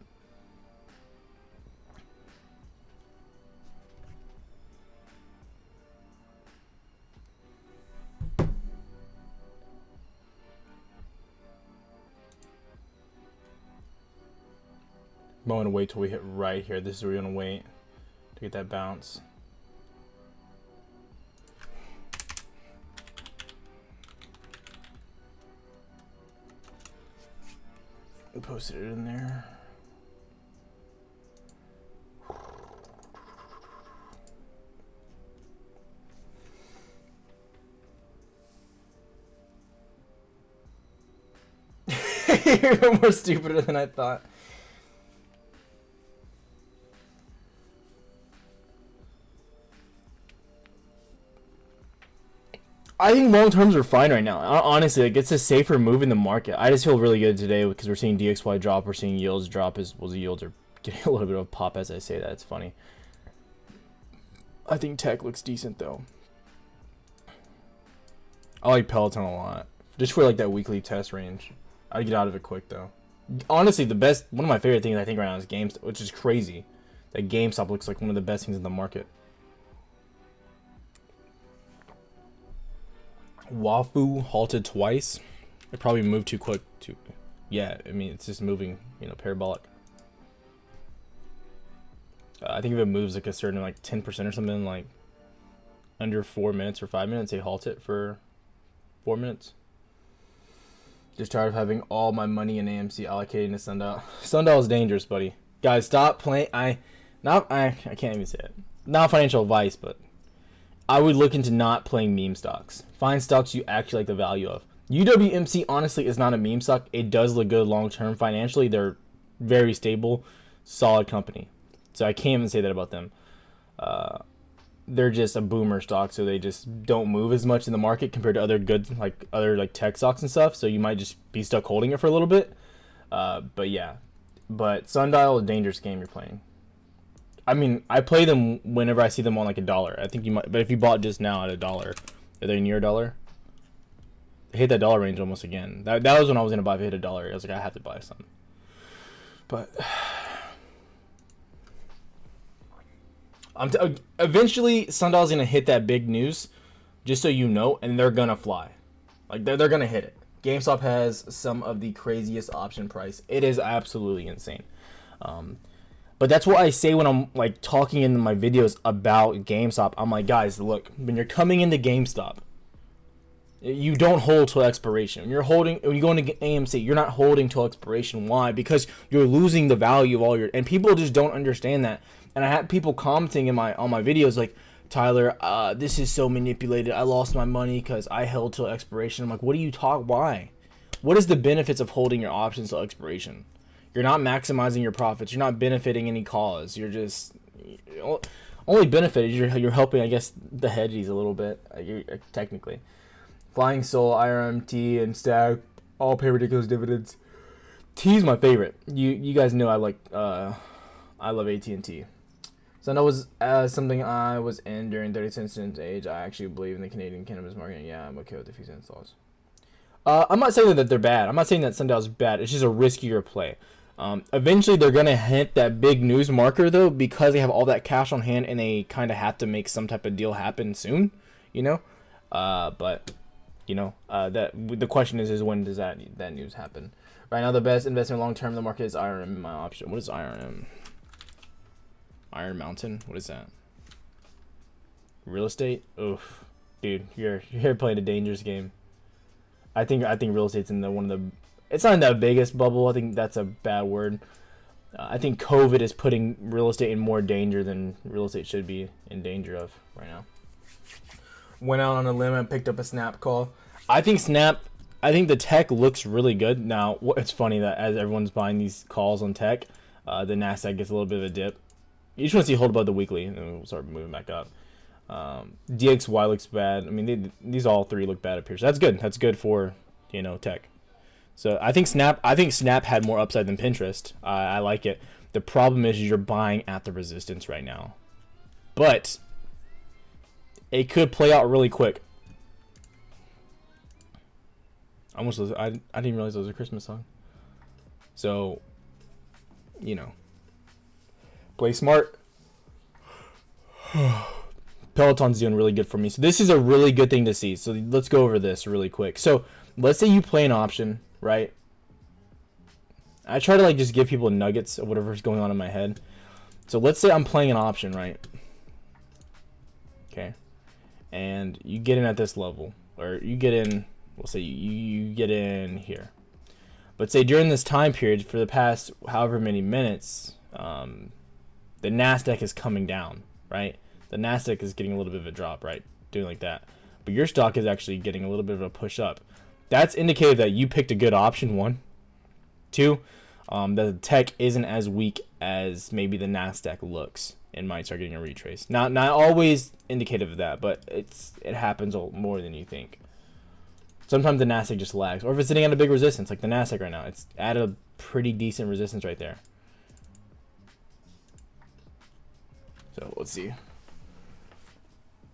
I'm going to wait till we hit right here. This is where we're going to wait to get that bounce. We posted it in there. You're more stupider than I thought. I think long terms are fine right now. Honestly, like, it's a safer move in the market. I just feel really good today because we're seeing DXY drop, we're seeing yields drop as well. The yields are getting a little bit of a pop as I say that. It's funny. I think tech looks decent though. I like Peloton a lot, just for like that weekly test range. I'd get out of it quick though. Honestly, one of my favorite things I think right now is Gamestop, which is crazy. That Gamestop looks like one of the best things in the market. Wafu halted twice. It probably moved too quick. Yeah, I mean, it's just moving, parabolic. I think if it moves like a certain like 10% or something, like under 4 minutes or 5 minutes, they halt it for 4 minutes. Just tired of having all my money in AMC allocating to Sundial. Sundial is dangerous, buddy. Guys, stop playing. I can't even say it. Not financial advice, but I would look into not playing meme stocks. Find stocks you actually like the value of. UWMC honestly is not a meme stock. It does look good long term financially. They're very stable, solid company. So I can't even say that about them. They're just a boomer stock, so they just don't move as much in the market compared to other tech stocks and stuff. So you might just be stuck holding it for a little bit. But yeah, Sundial is a dangerous game you're playing. I mean, I play them whenever I see them on like $1. I think you might, but if you bought just now at $1, are they near $1? They hit that dollar range almost again. That was when I was gonna buy. If it hit $1, I was like, I have to buy some. But eventually Sundial's gonna hit that big news, just so you know, and they're gonna fly. Like they're gonna hit it. GameStop has some of the craziest option price. It is absolutely insane. But that's what I say when I'm like talking in my videos about GameStop. I'm like, guys, look, when you're coming into GameStop, you don't hold till expiration. When you go into AMC, you're not holding till expiration. Why? Because you're losing the value of all your, and people just don't understand that. And I had people commenting on my videos like, Tyler, this is so manipulated. I lost my money because I held till expiration. I'm like, what do you talk? Why? What is the benefits of holding your options till expiration? You're not maximizing your profits. You're not benefiting any cause. You're just only benefited. You're helping, I guess, the hedgies a little bit. Technically, Flying Soul, IRMT, and Stack all pay ridiculous dividends. T is my favorite. You guys know I love AT&T. So that was something I was in during 30 cents age. I actually believe in the Canadian cannabis market. Yeah, I'm okay with the few cents laws. I'm not saying that they're bad. I'm not saying that Sundial's bad. It's just a riskier play. Eventually, they're going to hit that big news marker, though, because they have all that cash on hand and they kind of have to make some type of deal happen soon, But, the question is when does that news happen? Right now, the best investment long-term in the market is IRM in my option. What is IRM? Iron Mountain? What is that? Real estate? Oof. Dude, you're playing a dangerous game. I think real estate's in it's not in the biggest bubble. I think that's a bad word. I think COVID is putting real estate in more danger than real estate should be in danger of right now. Went out on a limb and picked up a Snap call. I think the tech looks really good. Now, it's funny that as everyone's buying these calls on tech, the Nasdaq gets a little bit of a dip. You just want to see hold above the weekly, and then we'll start moving back up. DXY looks bad. I mean, these all three look bad up here. So that's good. That's good for, tech. So I think Snap had more upside than Pinterest. I like it. The problem is you're buying at the resistance right now. But it could play out really quick. I didn't even realize it was a Christmas song. So, play smart. Peloton's doing really good for me. So this is a really good thing to see. So let's go over this really quick. So let's say you play an option, right? I try to just give people nuggets of whatever's going on in my head. So let's say I'm playing an option, right? Okay. And you get in at this level, or you get in, we'll say you get in here. But say during this time period, for the past however many minutes, the Nasdaq is coming down, right? The Nasdaq is getting a little bit of a drop, right? Doing like that. But your stock is actually getting a little bit of a push up. That's indicative that you picked a good option, one. Two, that the tech isn't as weak as maybe the Nasdaq looks and might start getting a retrace. Not always indicative of that, but it happens more than you think. Sometimes the Nasdaq just lags. Or if it's sitting at a big resistance, like the Nasdaq right now, it's at a pretty decent resistance right there. So let's see.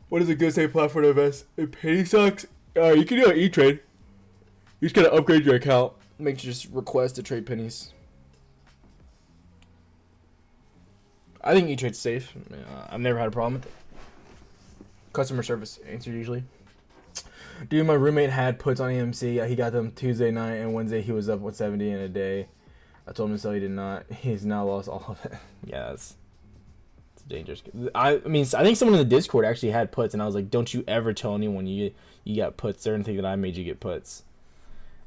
What is a good safe platform to invest in penny stocks? You can do an E-Trade. You just gotta upgrade your account. Make sure just request to trade pennies. I think E-Trade's safe. I've never had a problem with it. Customer service answer usually. Dude, my roommate had puts on AMC. He got them Tuesday night, and Wednesday he was up 170 in a day. I told him to sell. He did not. He's now lost all of it. Yeah, it's dangerous. I think someone in the Discord actually had puts, and I was like, don't you ever tell anyone you got puts. They're gonna think that I made you get puts.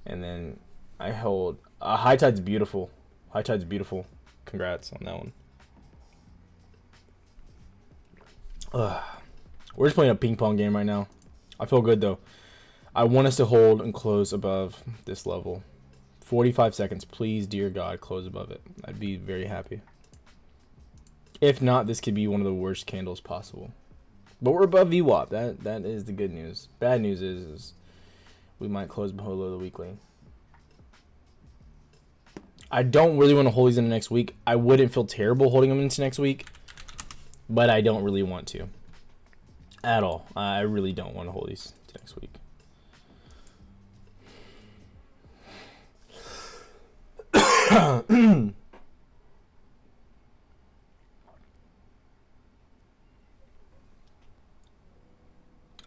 And then I hold High Tide's beautiful. High Tide's beautiful. Congrats on that one. We're just playing a ping pong game right now. I feel good though. I want us to hold and close above this level. 45 seconds, please, dear God, close above it. I'd be very happy. If not, this could be one of the worst candles possible. But we're above VWAP. That is the good news. Bad news is we might close below the weekly. I don't really want to hold these into next week. I wouldn't feel terrible holding them into next week, but I don't really want to. At all. I really don't want to hold these to next week.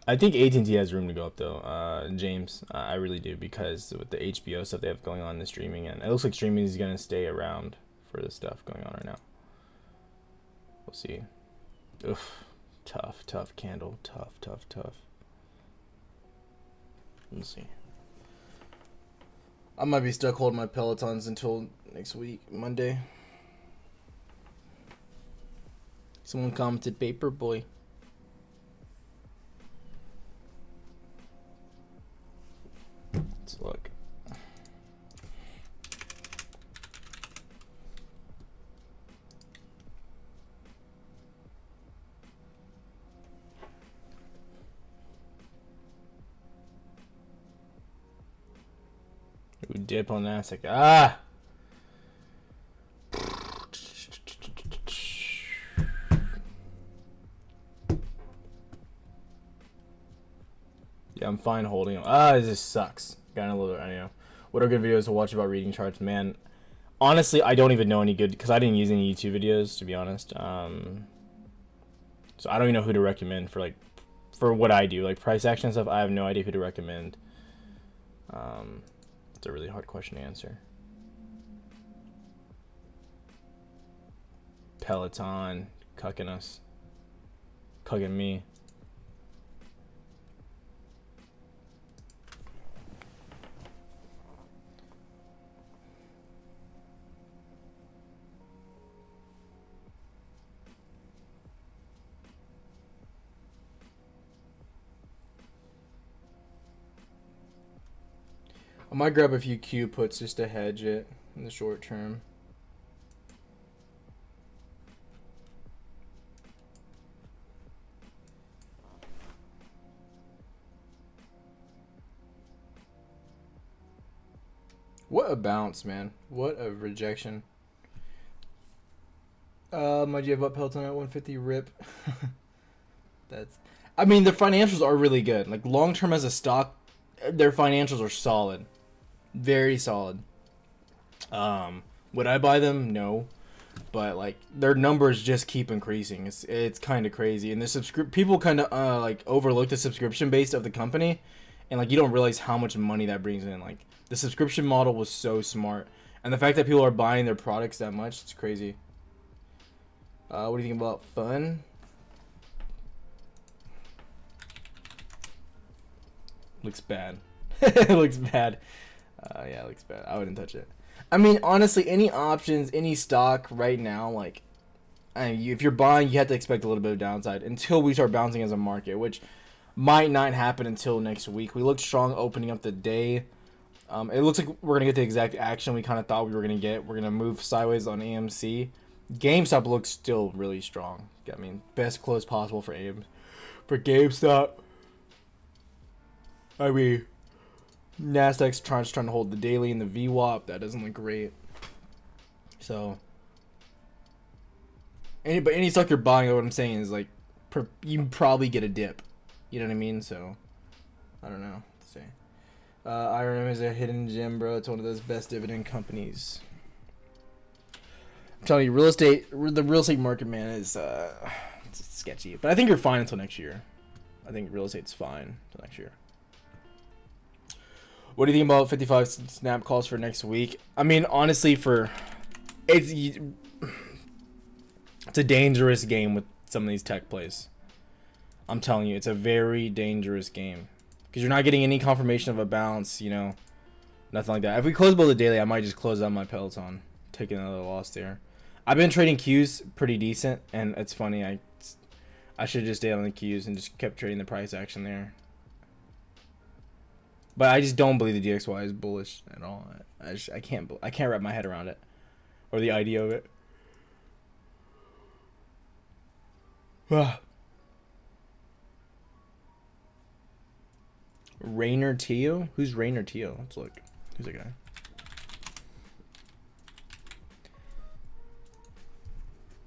I think AT&T has room to go up though, James. I really do, because with the HBO stuff they have going on in the streaming, and it looks like streaming is gonna stay around for the stuff going on right now. We'll see. Oof, tough candle, tough. Let's see. I might be stuck holding my Pelotons until next week, Monday. Someone commented, "Paper boy." Let's look. We dip on Nasdaq. Ah! Yeah, I'm fine holding them. Ah, it just sucks. Got a little, What are good videos to watch about reading charts? Man, honestly, I don't even know any good, because I didn't use any YouTube videos, to be honest. So I don't even know who to recommend for what I do, like price action and stuff. I have no idea who to recommend. It's a really hard question to answer. Peloton cucking us, cucking me. I might grab a few Q puts just to hedge it in the short term. What a bounce, man. What a rejection. Might you have up Peloton at 150 rip? That's. I mean, their financials are really good. Like long term as a stock, their financials are solid, very solid. Would I buy them? No, but like their numbers just keep increasing. It's kind of crazy, and the people kind of like overlook the subscription base of the company, and like you don't realize how much money that brings in. Like the subscription model was so smart, and the fact that people are buying their products that much, it's crazy. What do you think about fun? Looks bad. It looks bad. Yeah, it looks bad. I wouldn't touch it. I mean, honestly, any options, any stock right now, like, if you're buying, you have to expect a little bit of downside until we start bouncing as a market, which might not happen until next week. We looked strong opening up the day. It looks like we're going to get the exact action we kind of thought we were going to get. We're going to move sideways on AMC. Gamestop looks still really strong. I mean, best close possible for GameStop. I mean, Nasdaq's trying to hold the daily and the VWAP. That doesn't look great. So, any stock you're buying, what I'm saying is like, you probably get a dip. You know what I mean? So, I don't know what to say. IRM is a hidden gem, bro. It's one of those best dividend companies. I'm telling you, the real estate market, man, is it's sketchy. But I think you're fine until next year. I think real estate's fine until next year. What do you think about 55 snap calls for next week? I mean, honestly, it's a dangerous game with some of these tech plays. I'm telling you, it's a very dangerous game because you're not getting any confirmation of a bounce, nothing like that. If we close below the daily, I might just close out my Peloton, take another loss there. I've been trading Qs pretty decent, and it's funny. I should have just stayed on the Qs and just kept trading the price action there. But I just don't believe the DXY is bullish at all. I can't wrap my head around it, or the idea of it. Rainer Teo? Who's Rainer Teo? Let's look. Who's that guy?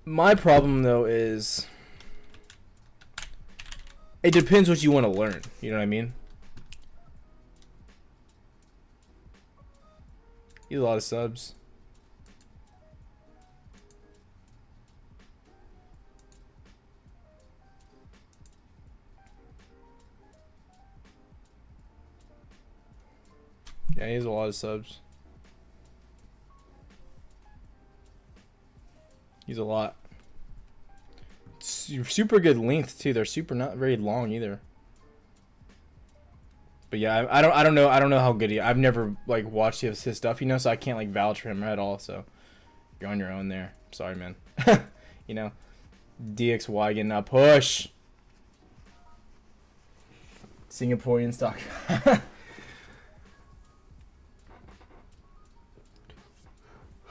My problem though is it depends what you want to learn. You know what I mean? You have a lot of subs. Yeah, he has a lot of subs. He's a lot. Super good length too. They're super not very long either. But yeah, I don't know how good I've never like watched his stuff, so I can't like vouch for him at all. So you're on your own there. Sorry, man. DXY getting a push. Singaporean stock.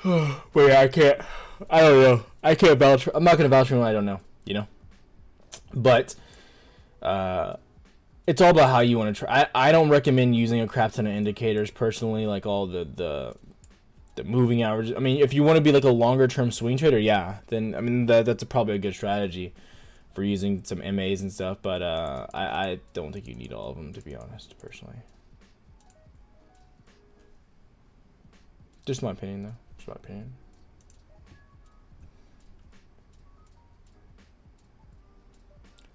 But yeah, I don't know. I can't vouch. I'm not gonna vouch for him. I don't know. But it's all about how you want to try. I don't recommend using a crap ton of indicators personally, like all the moving averages. I mean, if you want to be like a longer term swing trader, yeah, then I mean that's probably a good strategy for using some MAs and stuff. But I don't think you need all of them, to be honest, personally. Just my opinion, though. Just my opinion.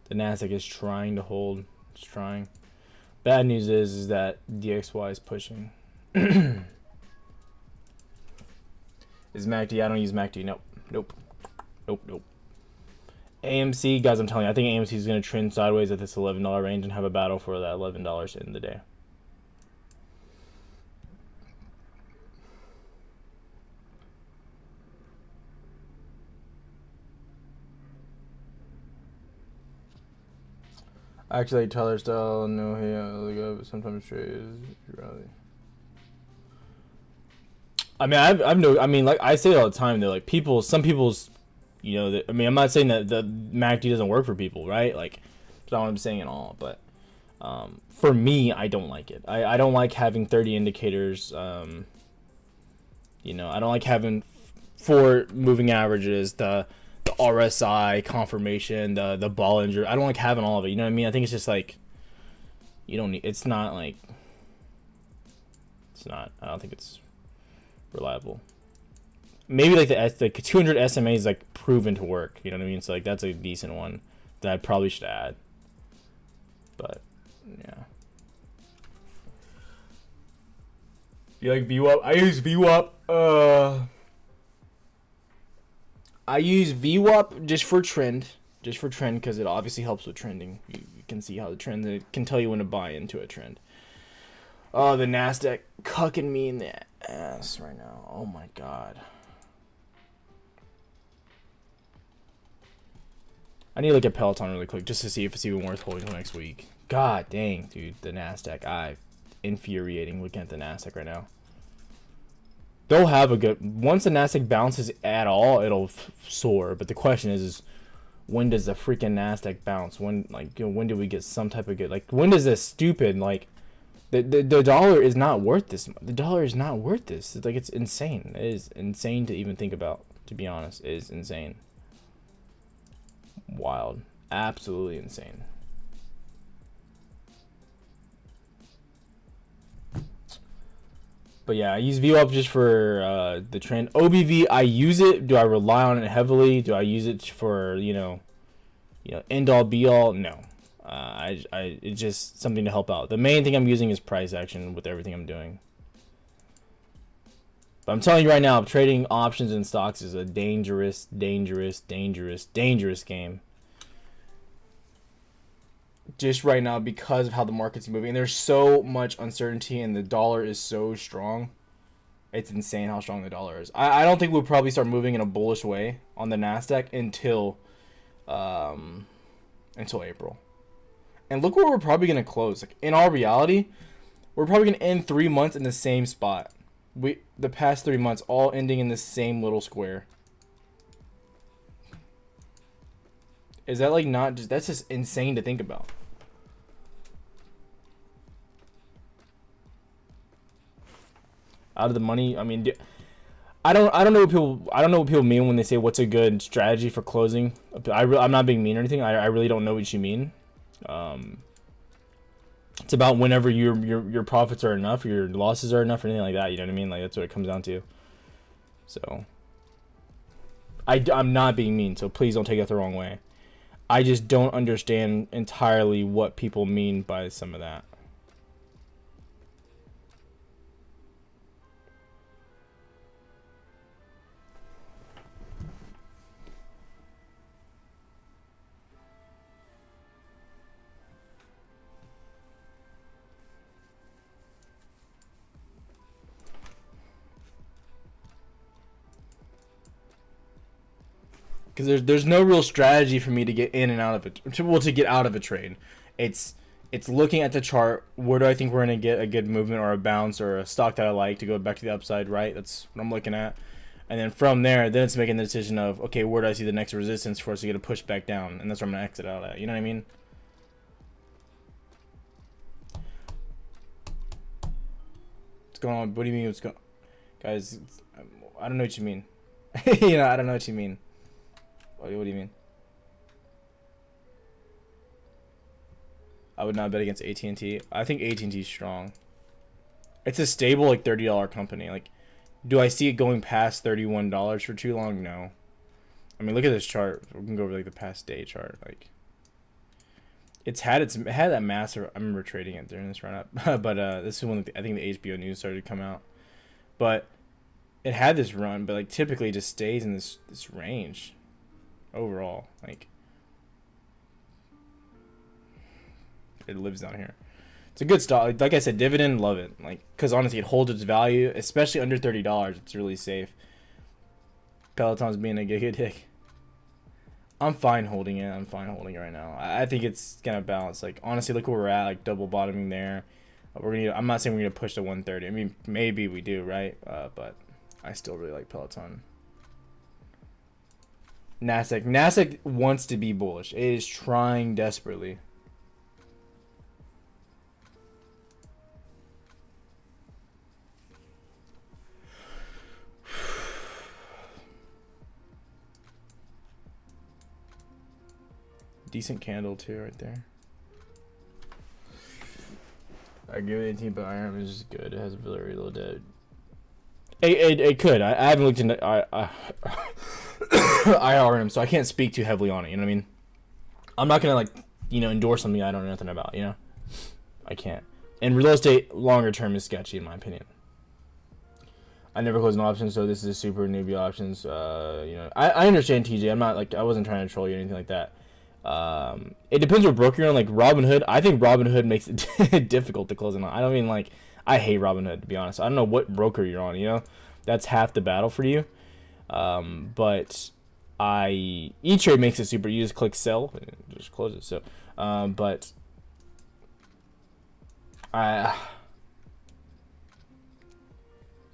The Nasdaq is trying to hold. It's trying. Bad news is that DXY is pushing. Is MACD? I don't use MACD. Nope. AMC, guys, I'm telling you, I think AMC is going to trend sideways at this $11 range and have a battle for that $11 in the day. Actually, like Tyler style, no, hey, but sometimes trade is rally. I mean, like I say it all the time, though, like some people's, I'm not saying that the MACD doesn't work for people, right? Like, that's not what I'm saying at all, but for me, I don't like it. I don't like having 30 indicators You know, I don't like having 4 moving averages, the RSI confirmation, the Bollinger. I don't like having all of it. You know what I mean? I think it's just like you don't need. It's not like it's not. I don't think it's reliable. Maybe like the 200 SMA is like proven to work. You know what I mean? So like that's a decent one that I probably should add. But yeah. You like VWAP? I use VWAP. I use VWAP just for trend, because it obviously helps with trending. You can see how the trend, it can tell you when to buy into a trend. Oh, the Nasdaq cucking me in the ass right now. Oh my god. I need to look at Peloton really quick just to see if it's even worth holding till next week. God dang, dude, the Nasdaq. Infuriating looking at the Nasdaq right now. They'll have a good, once the Nasdaq bounces at all, it'll soar. But the question is when does the freaking Nasdaq bounce? When, like, you know, when do we get some type of good, like, when does this stupid, like, the dollar is not worth this. The dollar is not worth this. It's like, it's insane. It is insane to even think about, to be honest. It is insane. Wild. Absolutely insane. But yeah, I use VWAP just for the trend. OBV, I use it. Do I rely on it heavily? Do I use it for, you know, end all be all? No. It's just something to help out. The main thing I'm using is price action with everything I'm doing. But I'm telling you right now, trading options and stocks is a dangerous game. Just right now because of how the market's moving. And there's so much uncertainty and the dollar is so strong. It's insane how strong the dollar is. I don't think we'll probably start moving in a bullish way on the Nasdaq until April. And look where we're probably going to close. Like, in all reality, we're probably going to end 3 months in the same spot. The past 3 months all ending in the same little square. Is that like not just, that's just insane to think about. Out of the money, I mean, I don't know what people mean when they say what's a good strategy for closing. I'm not being mean or anything. I really don't know what you mean. It's about whenever your profits are enough, your losses are enough, or anything like that. You know what I mean? Like, that's what it comes down to. So I'm not being mean, so please don't take that the wrong way. I just don't understand entirely what people mean by some of that. Because there's no real strategy for me to get in and out of it. To get out of a trade. It's looking at the chart. Where do I think we're going to get a good movement or a bounce or a stock that I like to go back to the upside, right? That's what I'm looking at. And then from there, then it's making the decision of, okay, where do I see the next resistance for us to get a push back down? And that's where I'm going to exit out at. You know what I mean? What's going on? What do you mean what's going on? Guys, I don't know what you mean. I don't know what you mean. What do you mean? I would not bet against AT&T. I think AT&T is strong. It's a stable, like, $30 company. Like, do I see it going past $31 for too long? No. I mean, look at this chart. We can go over, like, the past day chart. Like, it had that massive. I remember trading it during this run up, but this is when I think the HBO news started to come out. But it had this run, but like typically it just stays in this range. Overall, like, it lives down here. It's a good stock. Like I said, dividend, love it. Like, because honestly, it holds its value, especially under $30. It's really safe. Peloton's being a good dick. I'm fine holding it. I'm fine holding it right now. I think it's gonna bounce. Like, honestly, look where we're at. Like, double bottoming there. I'm not saying we're gonna push to 130. I mean, maybe we do, right? But I still really like Peloton. Nasdaq wants to be bullish. It is trying desperately. Decent candle too, right there. I give it 18, but IRM is just good. It has very little debt. It could. I haven't looked into IRM, so I can't speak too heavily on it. You know what I mean? I'm not gonna endorse something I don't know nothing about. You know, I can't. And real estate longer term is sketchy in my opinion. I never close an option, so this is a super newbie options. I understand TJ. I'm not I wasn't trying to troll you or anything like that. It depends what broker you're on. Like Robinhood, I think Robinhood makes it difficult to close an option. I don't mean I hate Robinhood, to be honest. I don't know what broker you're on. You know, that's half the battle for you. But E-Trade makes it super. You just click sell and just close it. So, but I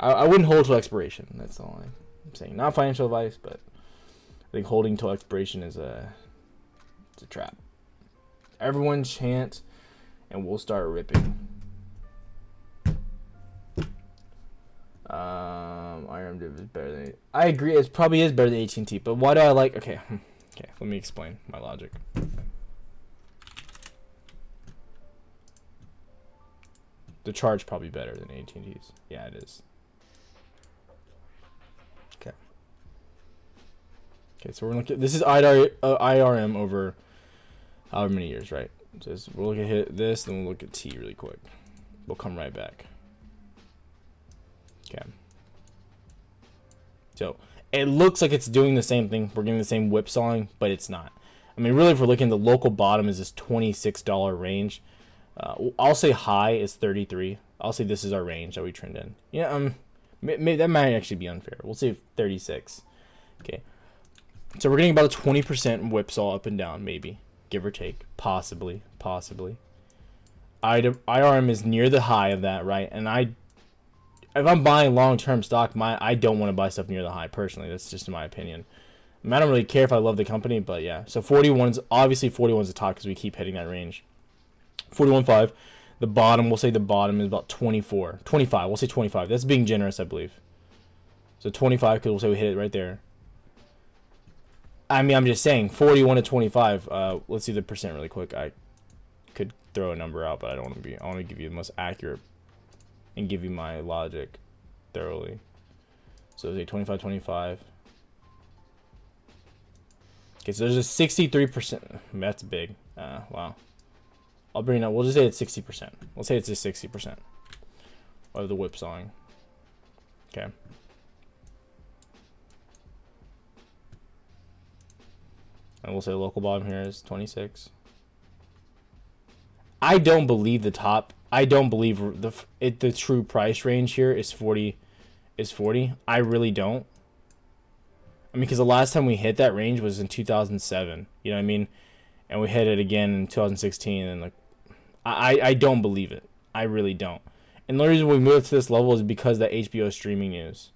wouldn't hold till expiration. That's all I'm saying. Not financial advice, but I think holding till expiration is it's a trap. Everyone chant, and we'll start ripping. IRM div is better than. I agree. It probably is better than AT&T. But why do I like? Okay. Let me explain my logic. The chart's probably better than AT&T's. Yeah, it is. Okay, so we're gonna look at this is IRM over however many years, right? So we'll look at this, then we'll look at T really quick. We'll come right back. Okay. So it looks like it's doing the same thing. We're getting the same whipsawing, but it's not. I mean, really, if we're looking, the local bottom is this $26 range. I'll say high is 33. I'll say this is our range that we trend in. Yeah, maybe that might actually be unfair. We'll say 36. Okay. So we're getting about a 20% whipsaw up and down, maybe, give or take, possibly. IRM is near the high of that, right? And if I'm buying long-term stock, I don't want to buy stuff near the high personally. That's just my opinion. I don't really care if I love the company, but yeah. So 41's the top because we keep hitting that range. 41.5. The bottom, we'll say the bottom is about 24, 25. We'll say 25. That's being generous, I believe. So 25 because we'll say we hit it right there. I mean, I'm just saying 41 to 25. Let's see the percent really quick. I could throw a number out, but I don't want to be. I want to give you the most accurate and give you my logic thoroughly. So say 25, 25. Okay, so there's a 63%. That's big. Wow. I'll bring it up. We'll just say it's 60%. We'll say it's just 60% of the whipsawing. Okay. And we'll say the local bottom here is 26. I don't believe the top. I don't believe the true price range here is 40. I really don't. I mean, because the last time we hit that range was in 2007. You know what I mean? And we hit it again in 2016. And I don't believe it. I really don't. And the reason we moved to this level is because of the HBO streaming news.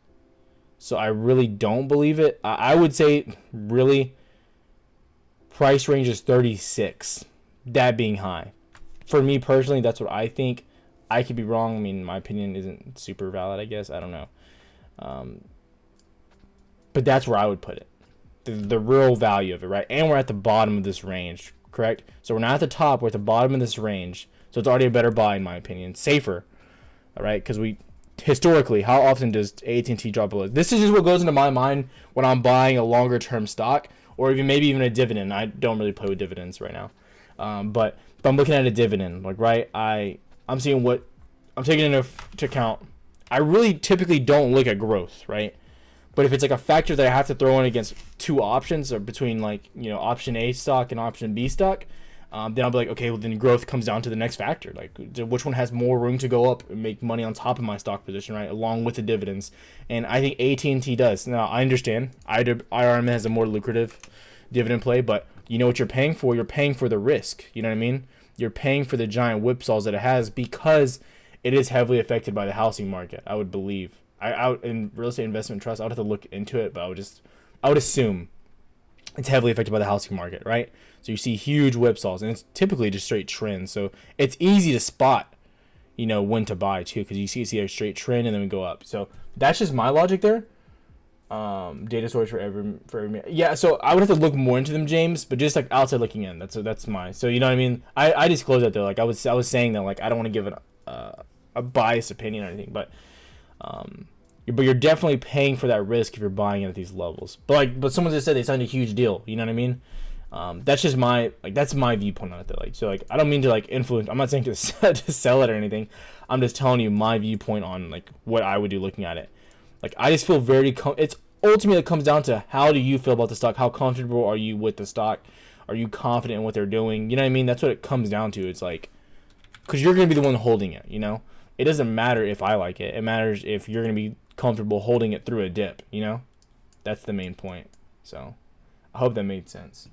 So I really don't believe it. I would say really. Price range is 36. That being high. For me personally, that's what I think. I could be wrong. I mean, my opinion isn't super valid, I guess. I don't know. But that's where I would put it. The real value of it, right? And we're at the bottom of this range, correct? So we're not at the top. We're at the bottom of this range. So it's already a better buy, in my opinion. Safer. All right? Because historically, how often does AT&T drop below? This is just what goes into my mind when I'm buying a longer term stock. Or maybe even a dividend. I don't really play with dividends right now. But if I'm looking at a dividend, right, I'm seeing what I'm taking into account. I really typically don't look at growth, right? But if it's a factor that I have to throw in against two options or between option A stock and option B stock, then I'll be like, okay, well then growth comes down to the next factor. Which one has more room to go up and make money on top of my stock position, right? Along with the dividends. And I think AT&T does. Now, I understand IRM has a more lucrative dividend play, but you know what you're paying for? You're paying for the risk. You know what I mean? You're paying for the giant whipsaws that it has because it is heavily affected by the housing market, I would believe. In real estate investment trust, I would have to look into it, but I would assume it's heavily affected by the housing market, right? So you see huge whipsaws, and it's typically just straight trends. So it's easy to spot, when to buy too, because you see a straight trend and then we go up. So that's just my logic there. data source for every yeah. So I would have to look more into them, James, but just like outside looking in. That's my, so you know what I mean. I disclose that though. Like I was saying that like I don't want to give a biased opinion or anything, but you're definitely paying for that risk if you're buying it at these levels. But someone just said they signed a huge deal. You know what I mean? That's just that's my viewpoint on it though. Like, so like I don't mean to like influence. I'm not saying to sell it or anything. I'm just telling you my viewpoint on like what I would do looking at it. Like I just feel very it's ultimately it comes down to how do you feel about the stock? How comfortable are you with the stock? Are you confident in what they're doing? You know what I mean? That's what it comes down to. It's like, because you're gonna be the one holding it. You know, it doesn't matter if I like it. It matters if you're gonna be comfortable holding it through a dip. You know, that's the main point. So I hope that made sense.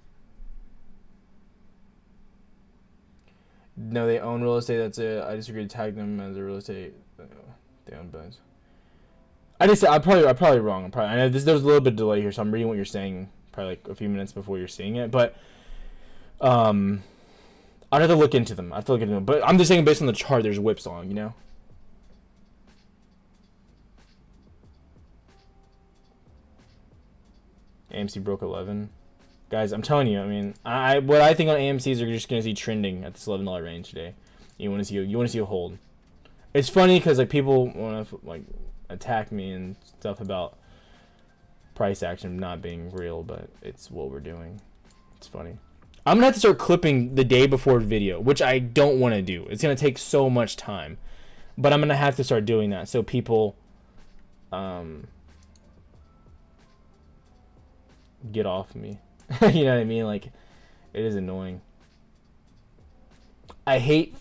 No, they own real estate. That's it. I disagree to tag them as a real estate. They own business. I'm probably wrong. I know there's a little bit of delay here, so I'm reading what you're saying probably like a few minutes before you're seeing it. But I'd have to look into them. But I'm just saying based on the chart, there's whips on. You know. AMC broke 11. Guys, I'm telling you. I mean, what I think on AMCs are just gonna see trending at this $11 range today. You want to see a hold. It's funny because like people want to like attack me and stuff about price action not being real, but it's what we're doing. It's funny. I'm gonna have to start clipping the day before video, which I don't want to do. It's gonna take so much time, but I'm gonna have to start doing that so people get off me. You know what I mean? Like, it is annoying. I hate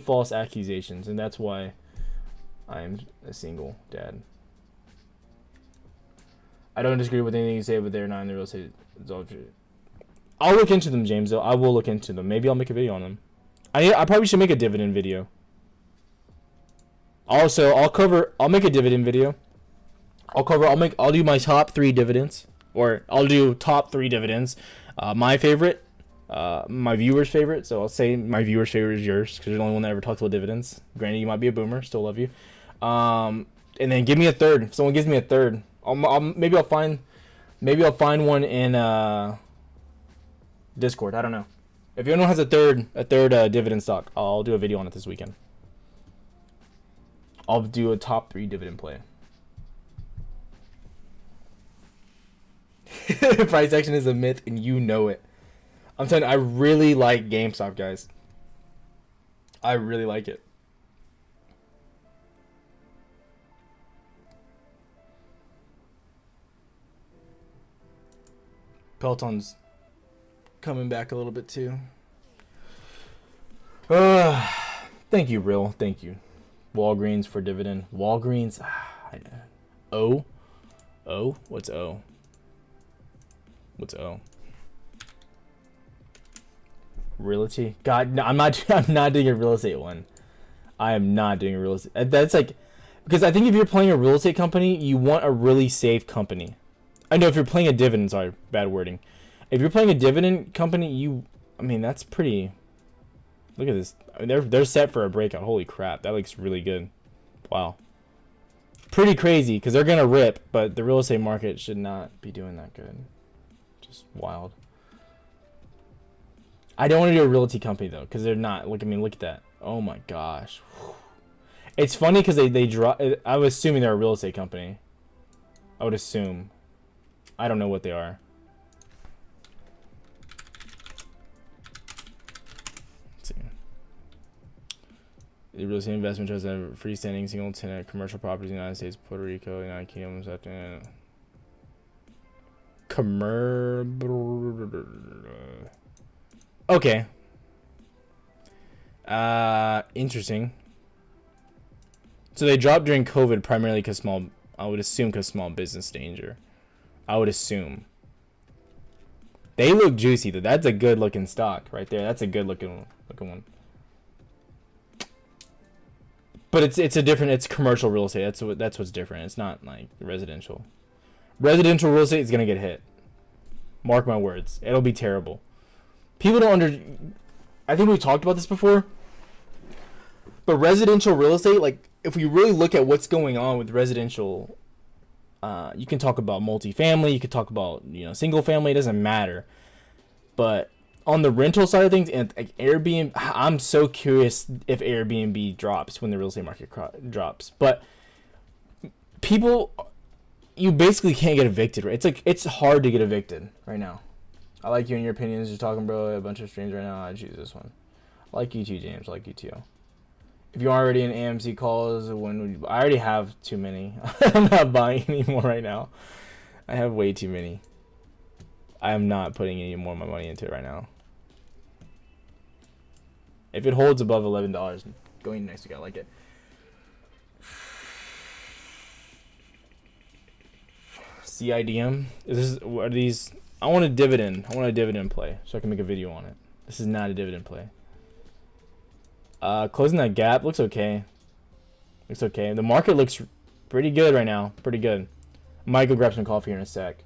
false accusations, and that's why I'm a single dad. I don't disagree with anything you say, but they're not in the real estate. It's all true. I'll look into them, James. Though I will look into them. Maybe I'll make a video on them. I probably should make a dividend video. Also, I'll make a dividend video. I'll do my top 3 dividends. Or I'll do top 3 dividends. My favorite, my viewer's favorite. So I'll say my viewer's favorite is yours because you're the only one that ever talks about dividends. Granted, you might be a boomer. Still love you. And then give me a third. If someone gives me a third, maybe I'll find one in Discord. I don't know. If anyone has a third dividend stock, I'll do a video on it this weekend. I'll do a top 3 dividend play. Price action is a myth, and you know it. I'm telling you, I really like Gamestop, guys. I really like it. Peloton's coming back a little bit too. Thank you, Real. Thank you. Walgreens for dividend. Walgreens. O? What's O? What's O? Realty? God, no, I'm not doing a real estate one. I am not doing a real estate. That's like, because I think if you're playing a real estate company, you want a really safe company. I know if you're playing a dividend, sorry, bad wording. If you're playing a dividend company, that's pretty. Look at this. I mean, they're set for a breakout. Holy crap, that looks really good. Wow. Pretty crazy because they're gonna rip, but the real estate market should not be doing that good. Just wild. I don't want to do a realty company though, because they're not. Look at that. Oh my gosh. It's funny because they drop. I was assuming they're a real estate company. I would assume. I don't know what they are. Let's see. The real estate investment trust have freestanding single tenant commercial properties in the United States, Puerto Rico, United Kingdom, Okay. Interesting. So they dropped during COVID primarily because I would assume because small business danger. I would assume. They look juicy though. That's a good looking stock right there. That's a good looking one. But it's commercial real estate. That's what's different. It's not like residential. Residential real estate is gonna get hit. Mark my words. It'll be terrible. People don't I think we talked about this before. But residential real estate, like if we really look at what's going on with residential You can talk about multifamily. You could talk about single family. It doesn't matter. But on the rental side of things, and like Airbnb, I'm so curious if Airbnb drops when the real estate market drops. But people, you basically can't get evicted. Right? It's hard to get evicted right now. I like you and your opinions. You're talking, bro. A bunch of streams right now. I choose this one. I like you too, James. I like you too. If you're already in AMC calls, I already have too many. I'm not buying any more right now. I have way too many. I am not putting any more of my money into it right now. If it holds above $11, going next week, I like it. CIDM. Are these? I want a dividend. I want a dividend play so I can make a video on it. This is not a dividend play. Closing that gap looks okay. Looks okay. The market looks pretty good right now. Pretty good. Might go grab some coffee here in a sec.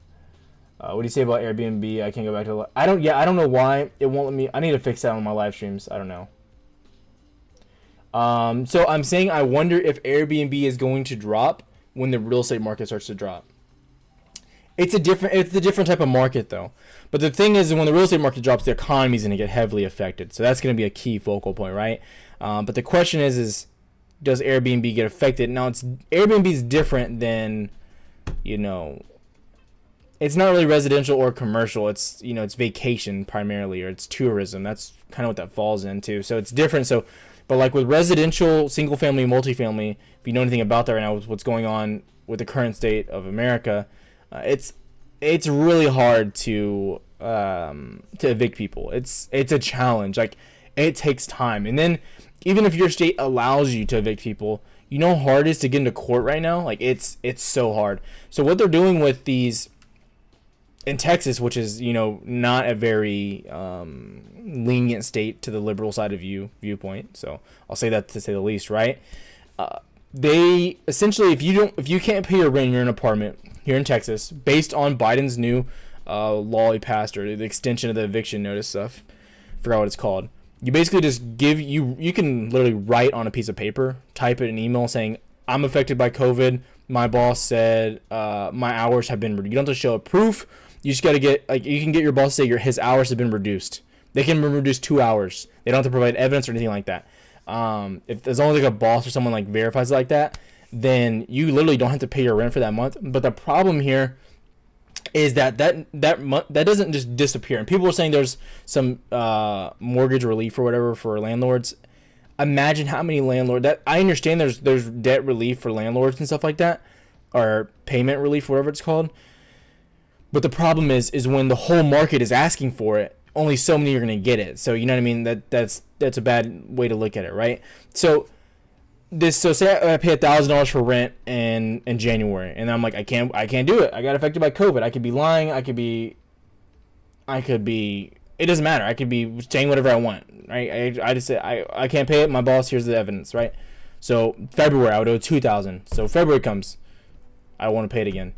What do you say about Airbnb? I can't go back to. I don't know why it won't let me. I need to fix that on my live streams. I don't know. So I'm saying I wonder if Airbnb is going to drop when the real estate market starts to drop. It's a different type of market though. But the thing is, when the real estate market drops, the economy is going to get heavily affected. So that's going to be a key focal point, right? But the question is does Airbnb get affected? Now, Airbnb is different than, it's not really residential or commercial. It's, it's vacation primarily, or it's tourism. That's kind of what that falls into. So it's different. So, but like with residential, single family, multifamily, if you know anything about that right now, with what's going on with the current state of America, it's really hard to evict people. It's a challenge. Like, it takes time. And then even if your state allows you to evict people, you know how hard it is to get into court right now? Like, it's so hard. So what they're doing with these in Texas, which is, not a very lenient state to the liberal side of viewpoint. So I'll say that to say the least, right? They essentially, if you can't pay your rent in your apartment here in Texas, based on Biden's new law he passed, or the extension of the eviction notice stuff, forgot what it's called. You basically just you can literally write on a piece of paper, type it in an email saying, I'm affected by COVID. My boss said my hours have been reduced. You don't have to show a proof. You just got to get, you can get your boss to say his hours have been reduced. They can be reduced 2 hours. They don't have to provide evidence or anything like that. If as long as a boss or someone verifies it like that, then you literally don't have to pay your rent for that month. But the problem here is that doesn't just disappear. And people are saying there's some mortgage relief or whatever for landlords. Imagine how many landlords I understand there's debt relief for landlords and stuff like that, or payment relief, whatever it's called. But the problem is when the whole market is asking for it, only so many are going to get it. So you know what I mean? That's a bad way to look at it, right? So say I pay $1,000 for rent in January, and I'm like, I can't do it. I got affected by COVID. I could be lying. I could be. It doesn't matter. I could be saying whatever I want, right? I just say I can't pay it. My boss, here's the evidence, right? So February I would owe $2,000. So February comes, I want to pay it again.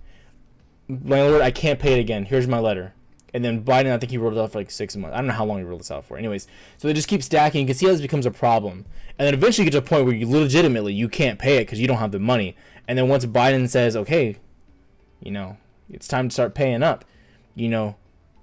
Landlord, I can't pay it again. Here's my letter. And then Biden, I think he rolled it out for 6 months. I don't know how long he rolled this out for. Anyways, so they just keep stacking. You can see how this becomes a problem. And then eventually you get to a point where you can't pay it because you don't have the money. And then once Biden says, okay, it's time to start paying up,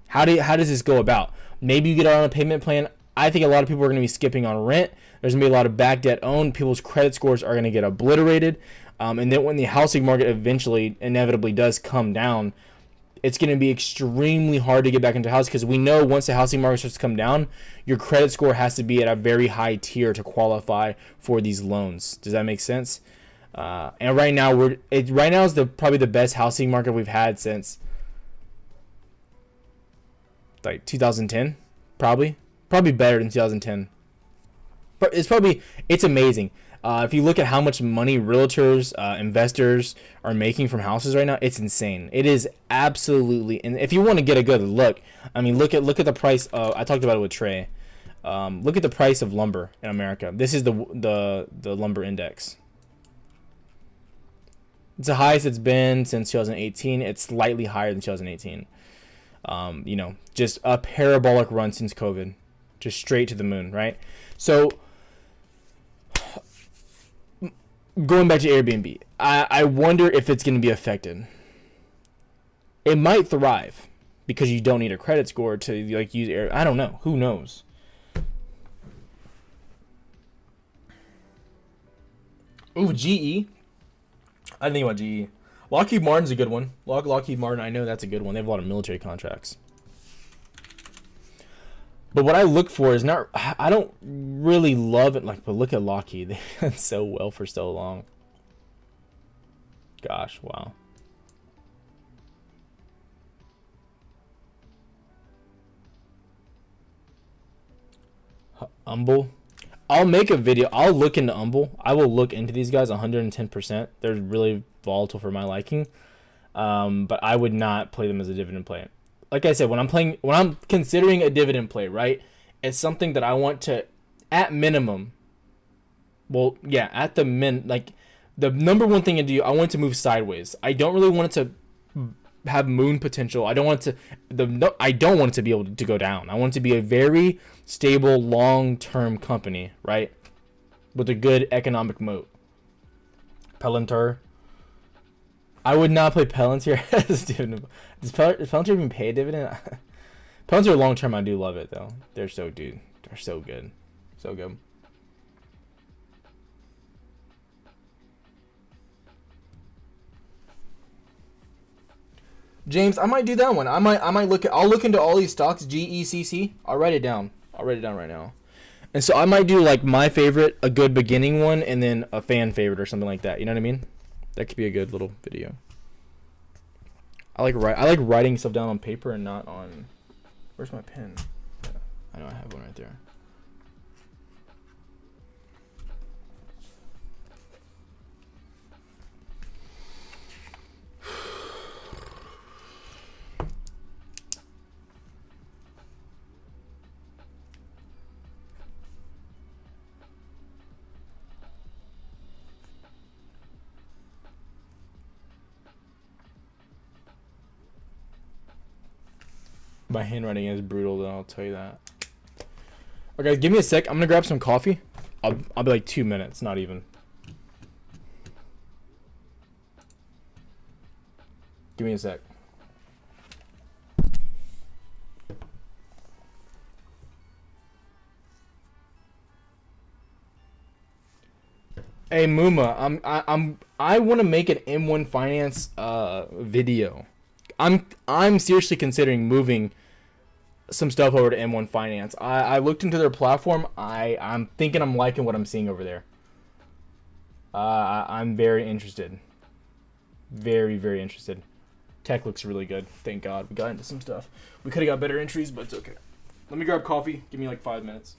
how does this go about? Maybe you get on a payment plan. I think a lot of people are going to be skipping on rent. There's going to be a lot of back debt owned. People's credit scores are going to get obliterated. And then when the housing market eventually, inevitably does come down, it's going to be extremely hard to get back into housing, because we know once the housing market starts to come down, your credit score has to be at a very high tier to qualify for these loans. Does that make sense? And right now is probably the best housing market we've had since 2010, probably better than 2010. But it's amazing. If you look at how much money realtors, investors are making from houses right now, it's insane. It is absolutely. And if you want to get a good look, look at the price. I talked about it with Trey. Look at the price of lumber in America. This is the lumber index. It's the highest it's been since 2018. It's slightly higher than 2018. Just a parabolic run since COVID, just straight to the moon, right? So, going back to Airbnb, I wonder if it's going to be affected. it might thrive because you don't need a credit score to like use air. I don't know. Who knows? Ooh, GE. I didn't think about GE. Lockheed Martin's a good one. Lockheed Martin, I know that's a good one. They have a lot of military contracts. But what I look for is not. I don't really love it. Like, but look at Lockheed. They done so well for so long. Gosh, wow. Humble. I'll make a video. I'll look into Humble. I will look into these guys 110%. They're really volatile for my liking. But I would not play them as a dividend play. Like I said, when I'm considering a dividend play, right? It's something that I want to, at minimum. Well, yeah, at the like the number one thing to do, I want it to move sideways. I don't really want it to have moon potential. I don't want it to I don't want it to be able to go down. I want it to be a very stable, long-term company, right? With a good economic moat. Peloton. I would not play Peloton as dividend. Does Peloton even pay a dividend? Peloton long-term, I do love it though. They're so good. So good. James, I might do that one. I might look at. I'll look into all these stocks. GECC. I'll write it down. I'll write it down right now. And so I might do like my favorite, a good beginning one, and then a fan favorite or something like that. You know what I mean? That could be a good little video. I like writing stuff down on paper and not on. Where's my pen? Yeah, I know I have one right there. My handwriting is brutal, though, I'll tell you that. Okay, guys, give me a sec. I'm gonna grab some coffee. I'll be like 2 minutes, not even. Give me a sec. Hey Muma, I want to make an M1 Finance video. I'm seriously considering moving some stuff over to M1 Finance. I looked into their platform. I'm thinking I'm liking what I'm seeing over there. I'm very interested. Very, very interested. Tech looks really good. Thank God we got into some stuff. We could have got better entries, but it's okay. Let me grab coffee. Give me like 5 minutes.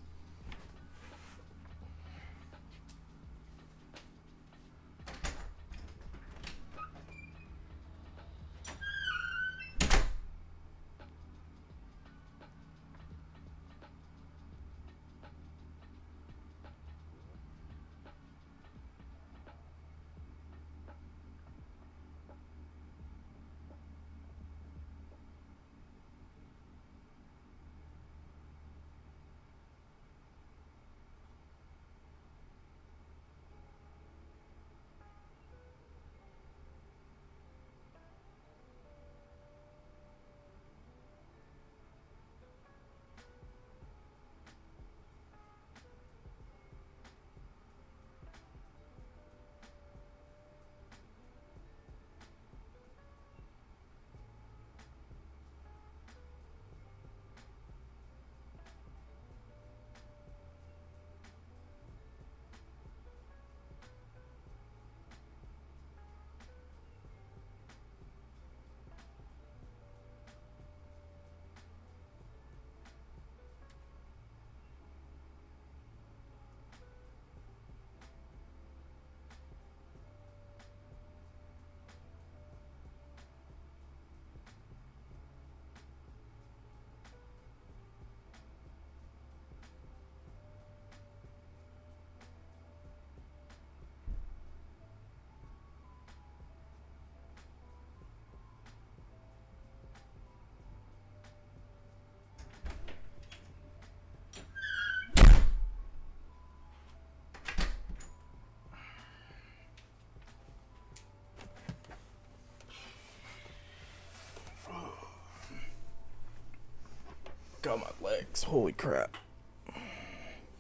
Netflix. Holy crap.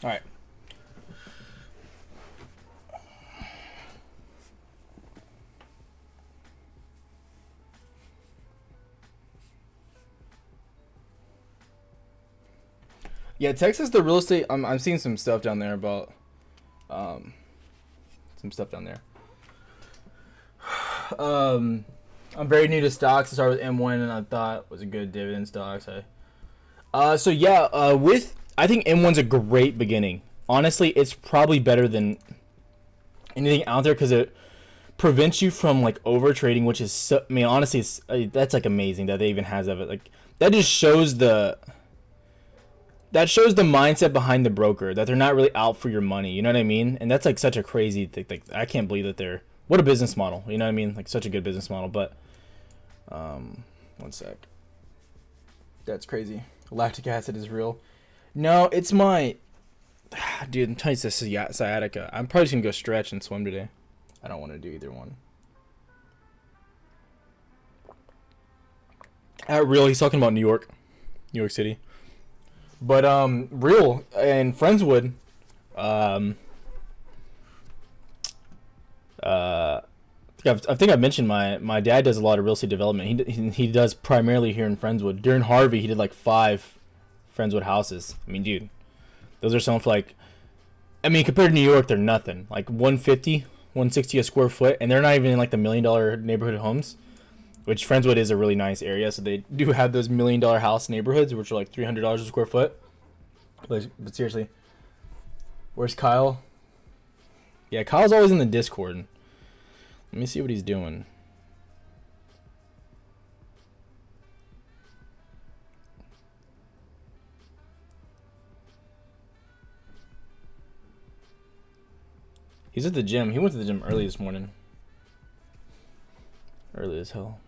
All right. Yeah, Texas, the real estate. I'm seeing some stuff down there about, some stuff down there. I'm very new to stocks. I started with M1, and I thought it was a good dividend stock. So yeah, I think M1's a great beginning. Honestly, it's probably better than anything out there because it prevents you from like over trading, which is so, I mean, honestly, that's like amazing that they even has of it. Like that just shows the mindset behind the broker, that they're not really out for your money. You know what I mean? And that's like such a crazy thing. Like, I can't believe that they're, what a business model. You know what I mean? Like such a good business model. But one sec. That's crazy. Lactic acid is real. No, it's my dude. I'm telling you, this is sciatica. I'm probably just gonna go stretch and swim today. I don't want to do either one. Real, he's talking about New York City. But real in Friendswood, I think I mentioned my dad does a lot of real estate development. He does primarily here in Friendswood. During Harvey, he did like 5 Friendswood houses. I mean, dude, those are selling for like, I mean, compared to New York, they're nothing. Like 150, 160 a square foot, and they're not even in like the $1 million neighborhood homes. Which Friendswood is a really nice area, so they do have those $1 million house neighborhoods, which are like $300 a square foot. But seriously, where's Kyle? Yeah, Kyle's always in the Discord. Let me see what he's doing. He's at the gym. He went to the gym early this morning. Early as hell.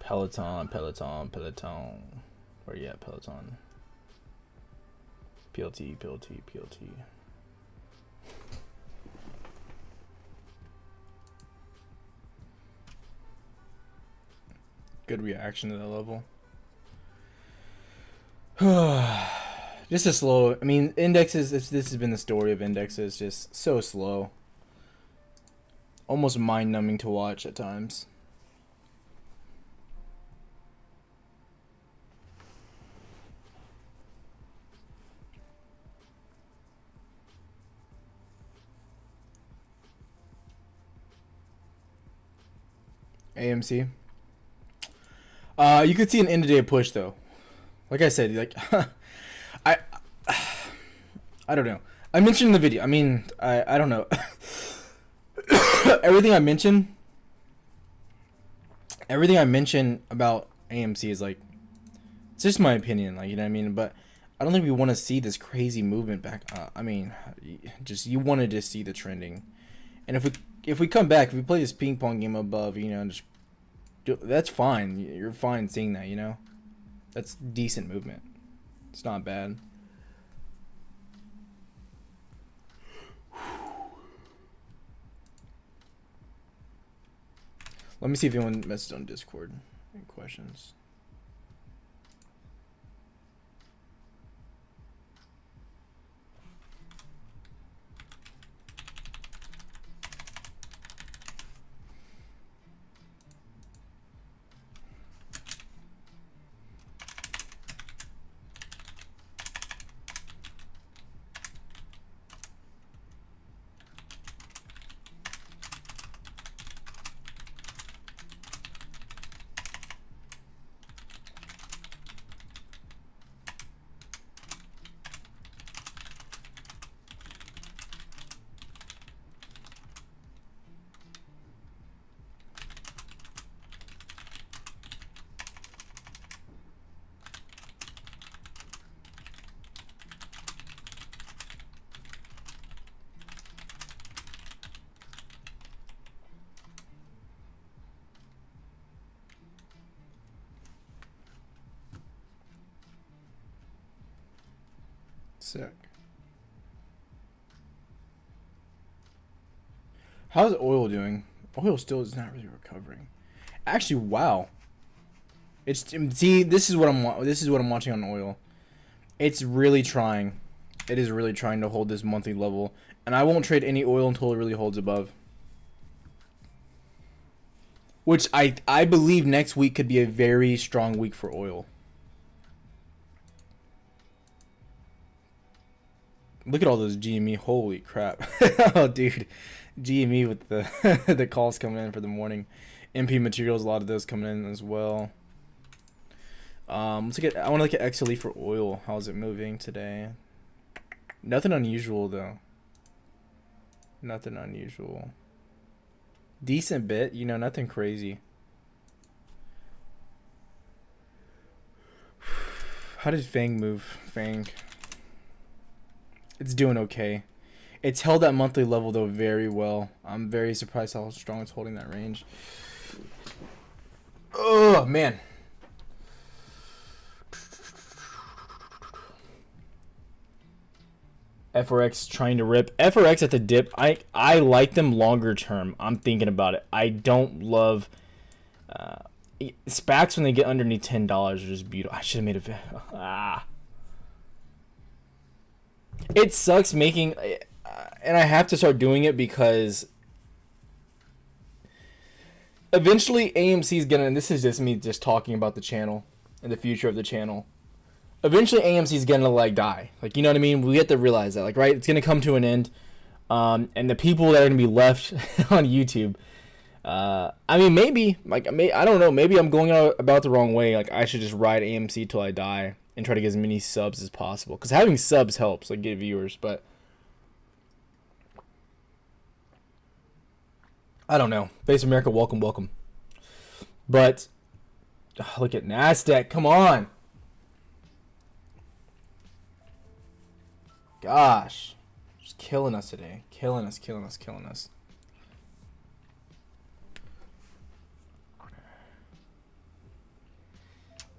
Peloton. Where you at, Peloton? PLT. Good reaction to that level. Just a slow. I mean, indexes. This has been the story of indexes. Just so slow. Almost mind-numbing to watch at times. AMC. You could see an end of day push though. Like I said, like I don't know. I mentioned in the video. I mean, I don't know. everything I mention about AMC is like, it's just my opinion, like, you know what I mean? But I don't think we want to see this crazy movement back. I mean, just you wanted to see the trending, and if we come back, if we play this ping pong game above, you know, just that's fine. You're fine seeing that, you know. That's decent movement. It's not bad. Let me see if anyone messaged on Discord. Any questions? Sick. How's oil doing? Oil still is not really recovering. Actually, wow. See, this is what I'm watching on oil. It's really trying. It is really trying to hold this monthly level, and I won't trade any oil until it really holds above. Which I believe next week could be a very strong week for oil. Look at all those GME. Holy crap. Oh, dude. GME with the the calls coming in for the morning. MP materials, a lot of those coming in as well. Let's look at, I want to look at XLE for oil. How's it moving today? Nothing unusual, though. Nothing unusual. Decent bit, you know, nothing crazy. How did Fang move? Fang. It's doing okay. It's held that monthly level, though, very well. I'm very surprised how strong it's holding that range. Oh, man. FRX trying to rip. FRX at the dip. I like them longer term. I'm thinking about it. I don't love SPACs when they get underneath $10 are just beautiful. I should have made a video. It sucks making, and I have to start doing it because eventually AMC is gonna. And this is just me just talking about the channel and the future of the channel. Eventually AMC is gonna like die. Like, you know what I mean? We have to realize that. Like, right? It's gonna come to an end. And the people that are gonna be left on YouTube. I mean, maybe like I don't know. Maybe I'm going about the wrong way. Like, I should just ride AMC till I die and try to get as many subs as possible. Because having subs helps, like, get viewers. But I don't know. Base America, welcome, welcome. But look at Nasdaq. Come on. Gosh, just killing us today. Killing us.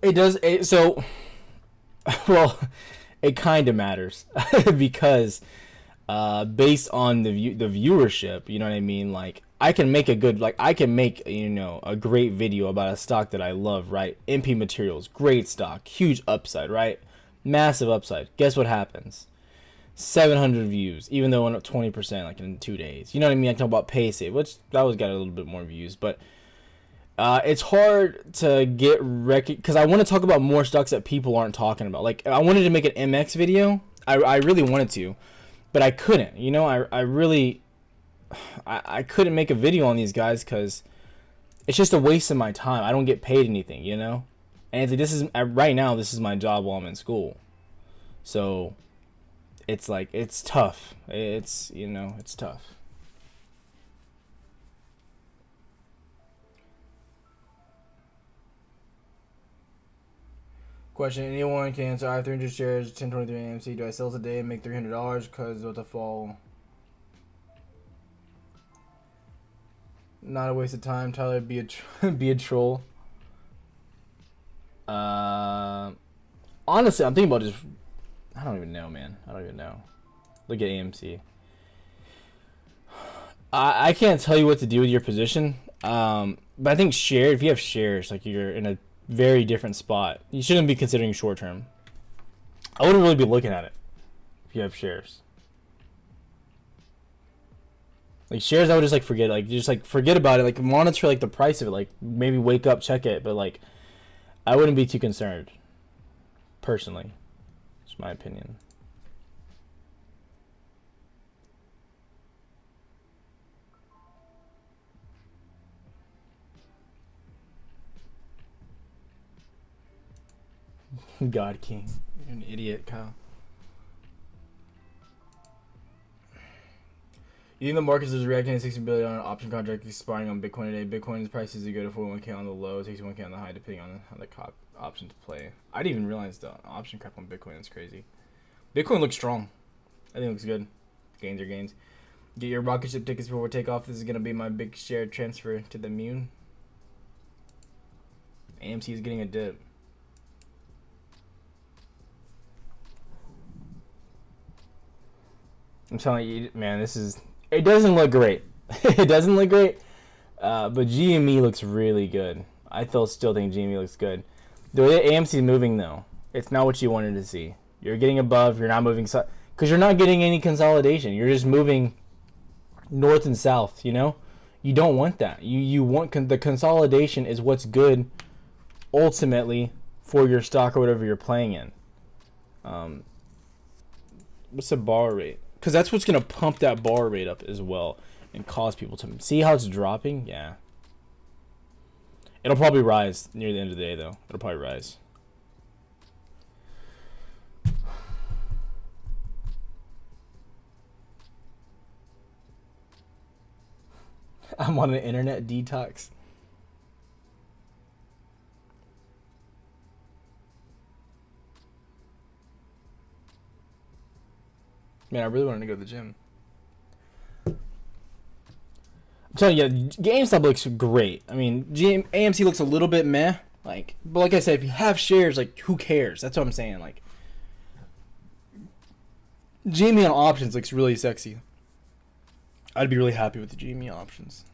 It does. So, well, it kind of matters because based on the viewership, you know what I mean? Like, I can make a great video about a stock that I love, right? MP Materials, great stock, huge upside, right? Massive upside. Guess what happens? 700 views, even though it went up 20% like in 2 days. You know what I mean? I talk about PaySafe, which that was got a little bit more views, but it's hard to get because I want to talk about more stocks that people aren't talking about. Like, I wanted to make an MX video. I really wanted to, but I couldn't. You know, I couldn't make a video on these guys because it's just a waste of my time. I don't get paid anything, you know? And this is right now, this is my job while I'm in school. So it's like, it's tough. It's, you know, it's tough. Question, anyone can answer. I have 300 shares, 1023 AMC. Do I sell today and make $300 because of the fall? Not a waste of time, Tyler. Be a troll. Honestly, I'm thinking about just. I don't even know, man. I don't even know. Look at AMC. I can't tell you what to do with your position. But I think if you have shares, like, you're in a very different spot. You shouldn't be considering short term. I wouldn't really be looking at it if you have shares. Like, shares, I would just like forget. Like, just like forget about it. Like, monitor like the price of it. Like, maybe wake up, check it. But like, I wouldn't be too concerned. Personally, it's my opinion. God King, you're an idiot, Kyle. Even the markets is reacting to 60 billion on an option contract expiring on Bitcoin today. Bitcoin's price is good at 41k on the low, 61k on the high, depending on how the option to play. I didn't even realize the option crap on Bitcoin is crazy. Bitcoin looks strong. I think it looks good. Gains are gains. Get your rocket ship tickets before takeoff. This is gonna be my big share transfer to the Immune. AMC is getting a dip. I'm telling you, man, it doesn't look great. It doesn't look great, but GME looks really good. I still think GME looks good. The way AMC is moving, though, it's not what you wanted to see. You're getting above. You're not moving because you're not getting any consolidation. You're just moving north and south. You know, you don't want that. You want the consolidation is what's good, ultimately, for your stock or whatever you're playing in. What's the bar rate? Because that's what's gonna pump that bar rate up as well and cause people to see how it's dropping. Yeah. It'll probably rise near the end of the day, though. It'll probably rise. I'm on an internet detox. Man, I really wanted to go to the gym. I'm telling you, GameStop looks great. I mean, AMC looks a little bit meh. Like, but like I said, if you have shares, like, who cares? That's what I'm saying. Like, GME on options looks really sexy. I'd be really happy with the GME options.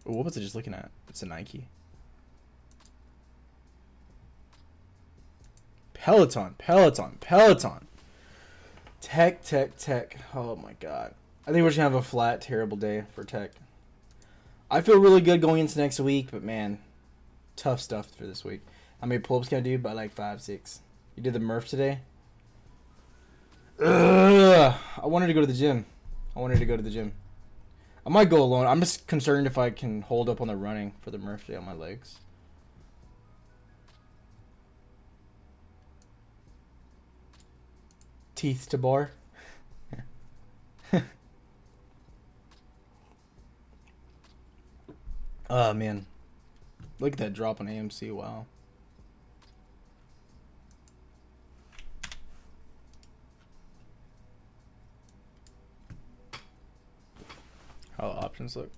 Oh, what was I just looking at? It's a Nike. Peloton. Tech. Oh my god. I think we're just gonna have a flat, terrible day for tech. I feel really good going into next week, but man, tough stuff for this week. How many pull-ups can I do? By like 5, 6. You did the Murph today? Ugh. I wanted to go to the gym. I might go alone. I'm just concerned if I can hold up on the running for the Murph today on my legs. Teeth to bar. Oh man, look at that drop on AMC. Wow. How the options look.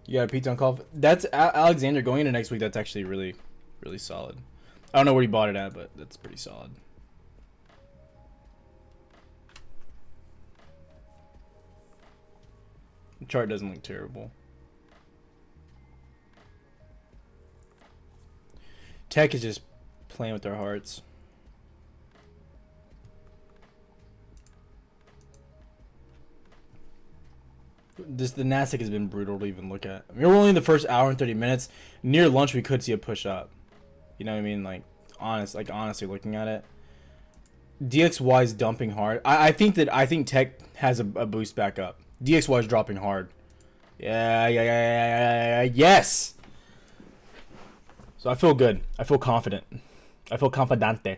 You got a Peloton call. That's Alexander going into next week. That's actually really, really solid. I don't know where he bought it at, but that's pretty solid. The chart doesn't look terrible. Tech is just playing with their hearts. The Nasdaq has been brutal to even look at. I mean, we're only in the first hour and 30 minutes. Near lunch, we could see a push up. You know what I mean? Like honestly looking at it. DXY is dumping hard. I think Tech has a boost back up. DXY is dropping hard. Yeah. Yes! So I feel good. I feel confident. I feel confidente.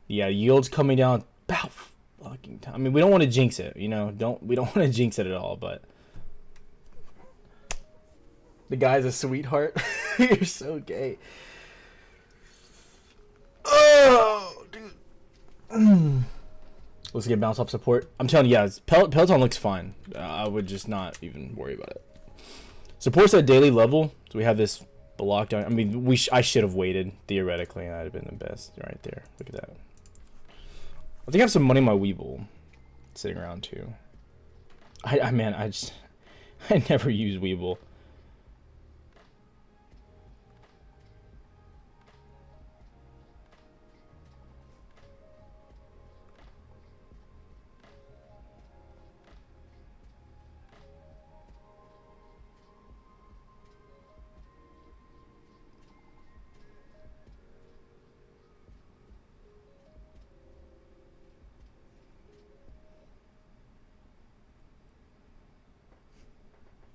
Yeah, yields coming down about fucking time. I mean, we don't want to jinx it, you know. We don't want to jinx it at all, but the guy's a sweetheart. You're so gay. Oh, dude. Let's get bounce off support. I'm telling you, yeah, Peloton looks fine. I would just not even worry about it. Support's at daily level, so we have this block down. I mean, I should have waited theoretically, and that'd have been the best right there. Look at that. I think I have some money in my Weeble sitting around too. I never use Weeble.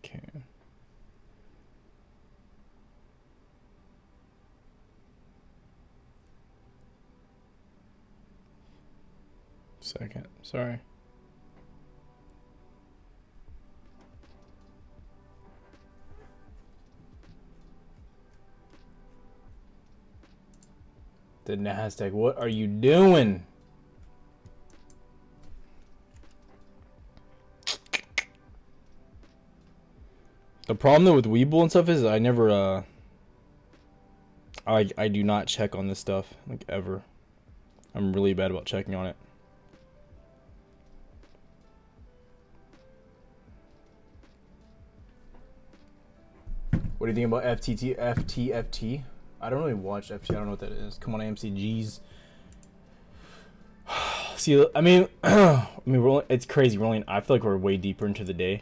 Okay. Second. Sorry. The Nasdaq. What are you doing? The problem though with Webull and stuff is I never I do not check on this stuff like ever. I'm really bad about checking on it. What do you think about FTFT? I don't really watch FT. I don't know what that is. Come on, AMC. Jeez. See, I mean, it's crazy. I feel like we're way deeper into the day.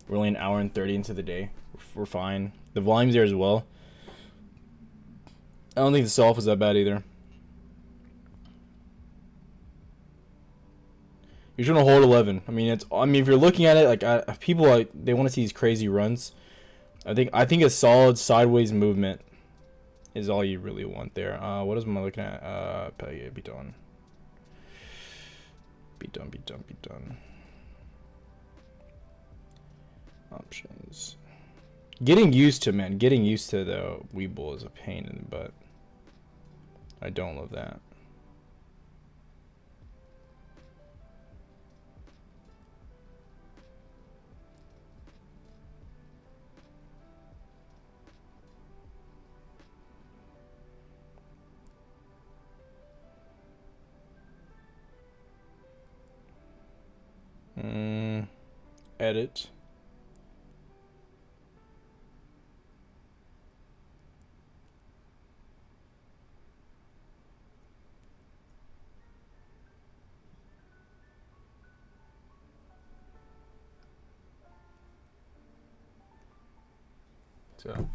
We're only an hour and 30 into the day. We're fine. The volume's there as well. I don't think the sell-off was that bad either. You're trying to hold 11. I mean, if you're looking at it, like people they want to see these crazy runs. I think a solid sideways movement is all you really want there. What am I looking at? Peloton. Be done. Options. Getting used to the Webull is a pain in the butt. I don't love that. Edit. So,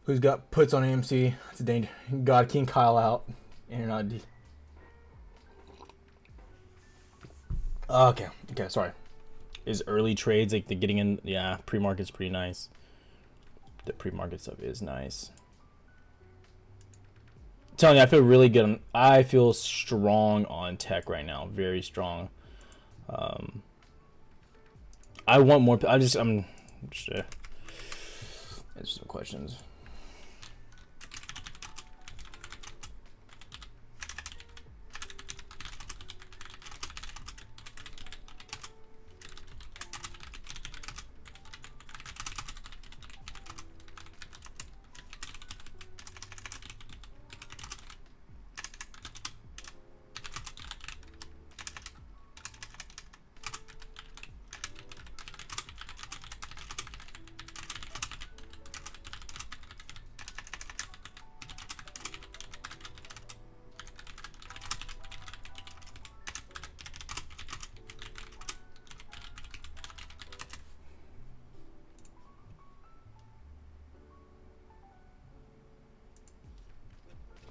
who's got puts on AMC? It's a danger. God King Kyle out. And you're not Okay, sorry. Is early trades like the getting in? Yeah, pre-market's pretty nice. The pre-market stuff is nice. I'm telling you, I feel really good. I feel strong on tech right now. Very strong. I want more. It's some questions.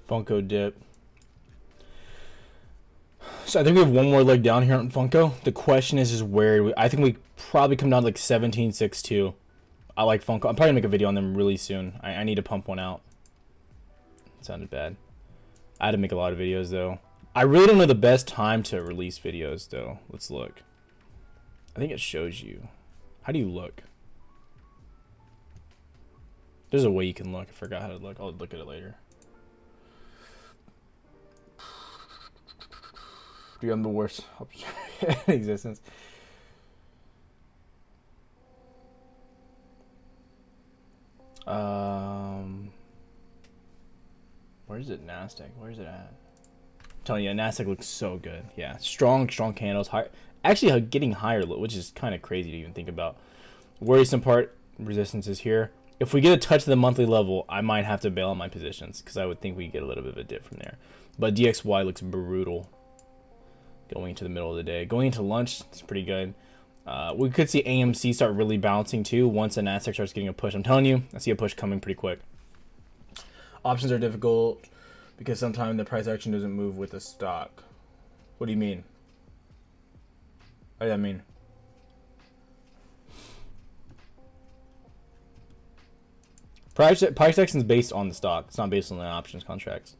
Funko dip. So I think we have one more leg down here on Funko. The question is where I think we probably come down to like 17.62. I like Funko. I'm probably gonna make a video on them really soon. I need to pump one out. It sounded bad. I had to make a lot of videos though. I really don't know the best time to release videos though. Let's look. I think it shows you. How do you look? There's a way you can look. I forgot how to look. I'll look at it later. Dude, I'm the worst in existence. Where's it? Nasdaq. Where's it at? I'm telling you, Nasdaq looks so good. Yeah, strong candles. High, actually getting higher, which is kind of crazy to even think about. Worrisome part, resistance is here. If we get a touch of the monthly level, I might have to bail on my positions because I would think we get a little bit of a dip from there. But DXY looks brutal. Going into the middle of the day. Going into lunch, it's pretty good. We could see AMC start really bouncing too once the Nasdaq starts getting a push. I'm telling you, I see a push coming pretty quick. Options are difficult because sometimes the price action doesn't move with the stock. What do you mean? What does that mean? Price action is based on the stock. It's not based on the options contracts.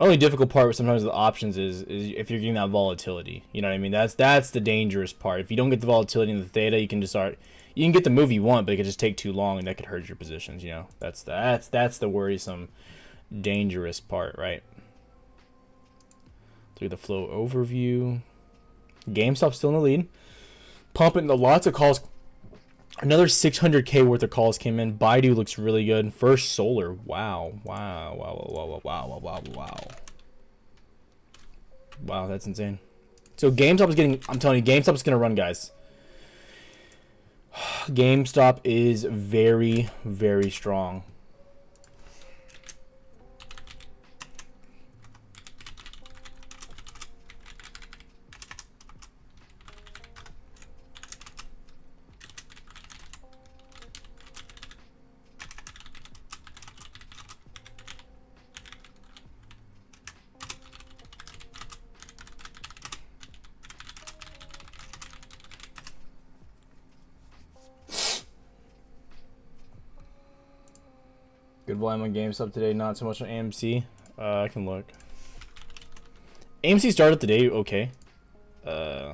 Only difficult part with sometimes the options is if you're getting that volatility. You know what I mean? That's the dangerous part. If you don't get the volatility in the theta, you can get the move you want, but it could just take too long and that could hurt your positions, you know. That's the worrisome, dangerous part, right? Through the flow overview. GameStop still in the lead. Pumping lots of calls. Another 600K worth of calls came in. Baidu looks really good. First Solar. Wow. Wow, that's insane. So GameStop is getting, I'm telling you, GameStop is going to run, guys. GameStop is very, very strong. Good volume on GameStop today, not so much on AMC. I can look. AMC started the day okay. Yeah,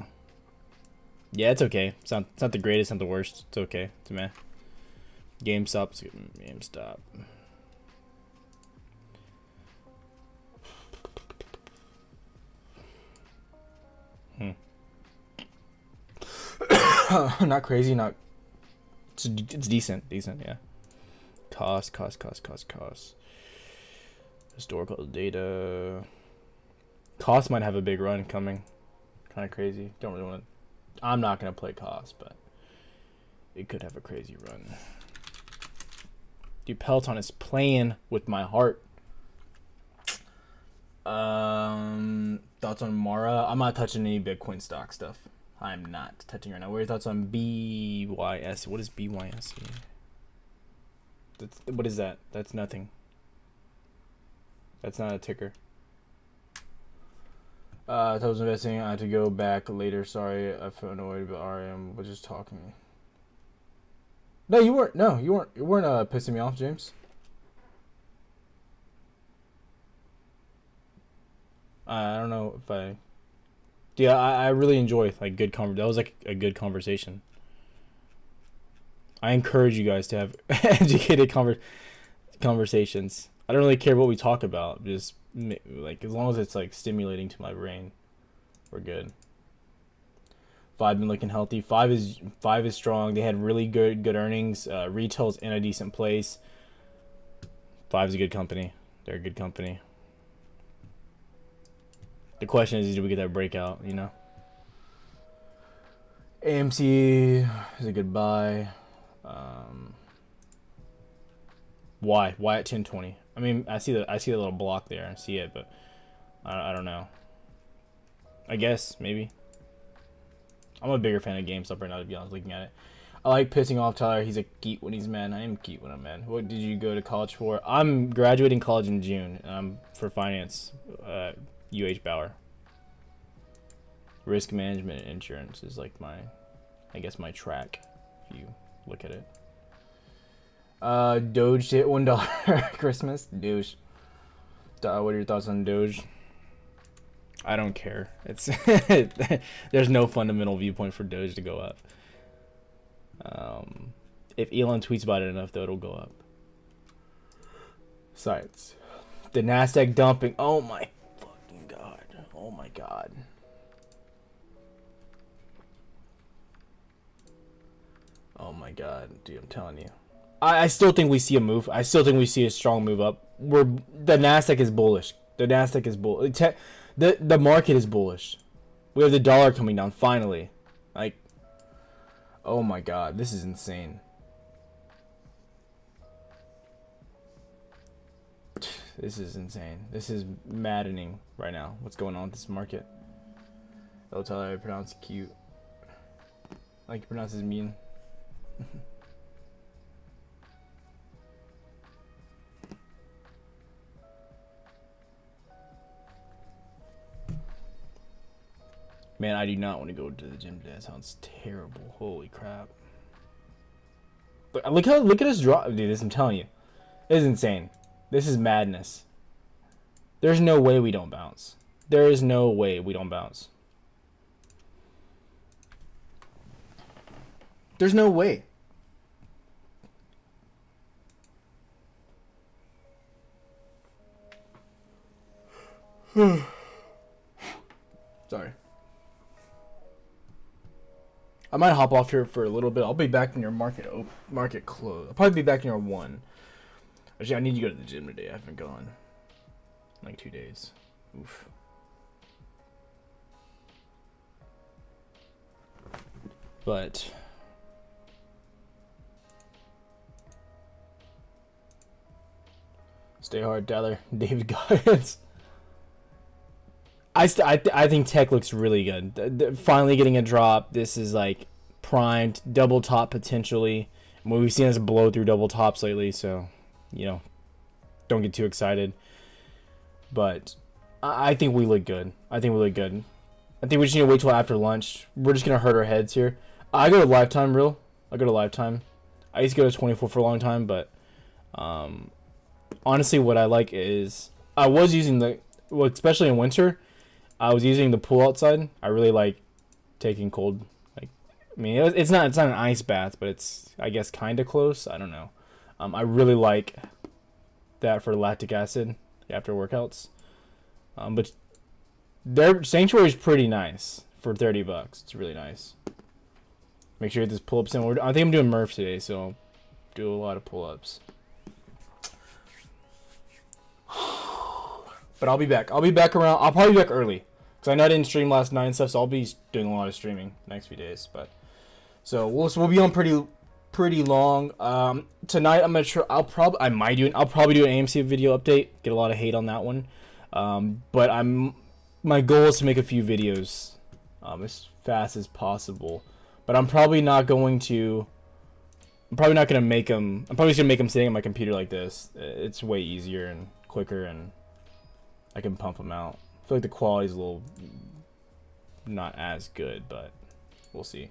it's okay. It's not the greatest, not the worst. It's okay. It's meh. GameStop's good. GameStop. Not crazy, not. It's decent, yeah. Cost. Historical data. Cost might have a big run coming. Kind of crazy. Don't really want to. I'm not gonna play cost, but it could have a crazy run. Dude, Peloton is playing with my heart. Thoughts on Mara? I'm not touching any Bitcoin stock stuff. I'm not touching right now. What are your thoughts on BYS? What is BYS? What is that? That's nothing. That's not a ticker. I was investing. I had to go back later. Sorry, I felt annoyed, but RM was just talking. No, you weren't. No, you weren't. You weren't pissing me off, James. I don't know if I. Yeah, I really enjoy like good that was like a good conversation. I encourage you guys to have educated conversations. I don't really care what we talk about. Just like as long as it's like stimulating to my brain, we're good. 5 been looking healthy. 5 is strong. They had really good earnings. Retail's in a decent place. 5's a good company. They're a good company. The question is, do we get that breakout? You know. AMC is a good buy. Why at 1020? I mean, I see the little block there. I see it, but I don't know. I guess maybe. I'm a bigger fan of GameStop right now, to be honest. Looking at it, I like pissing off Tyler. He's a geek when he's mad. I am geek when I'm mad. What did you go to college for? I'm graduating college in June. For finance, UH Bauer. Risk management and insurance is like I guess my track. If you look at it. Doge hit $1 Christmas. Doge. What are your thoughts on Doge? I don't care. It's there's no fundamental viewpoint for Doge to go up. If Elon tweets about it enough, though, it'll go up. Sites. The Nasdaq dumping. Oh my fucking god. Oh my god. Oh my god, dude! I'm telling you. I still think we see a move. I still think we see a strong move up. The Nasdaq is bullish. The Nasdaq is bullish. The market is bullish. We have the dollar coming down finally. Like, oh my god, this is insane. This is insane. This is maddening right now. What's going on with this market? I'll tell you I pronounce cute. I like to pronounce his mean. Man, I do not want to go to the gym today. That sounds terrible. Holy crap. Look at us drop, dude. This, I'm telling you, this is insane. This is madness. There's no way we don't bounce. There is no way we don't bounce. There's no way. Sorry. I might hop off here for a little bit. I'll be back in your market close. I'll probably be back in your 1. Actually, I need to go to the gym today. I haven't gone in like 2 days. Oof. But stay hard, Tyler. David Goggins. I think tech looks really good. Finally getting a drop. This is like primed, double top potentially. What we've seen is a blow through double tops lately, so don't get too excited. But I think we look good. I think we just need to wait till after lunch. We're just gonna hurt our heads here. I go to Lifetime, real. I go to Lifetime. I used to go to 24 for a long time, but honestly, what I like is I was using especially in winter. I was using the pool outside. I really like taking cold. It's not an ice bath, but it's, I guess, kind of close. I don't know. I really like that for lactic acid after workouts. But their sanctuary is pretty nice for $30. It's really nice. Make sure you get this pull-ups in. I think I'm doing Murph today, so I'll do a lot of pull-ups. But I'll be back. I'll probably be back early. Because I know I didn't stream last night and stuff, so I'll be doing a lot of streaming next few days. But so we'll be on pretty long. Tonight I'm gonna try. I'll probably do an AMC video update. Get a lot of hate on that one. But my goal is to make a few videos as fast as possible. But I'm probably not going to make them. I'm probably just gonna make them sitting on my computer like this. It's way easier and quicker, and I can pump them out. I feel like the quality's a little not as good, but we'll see.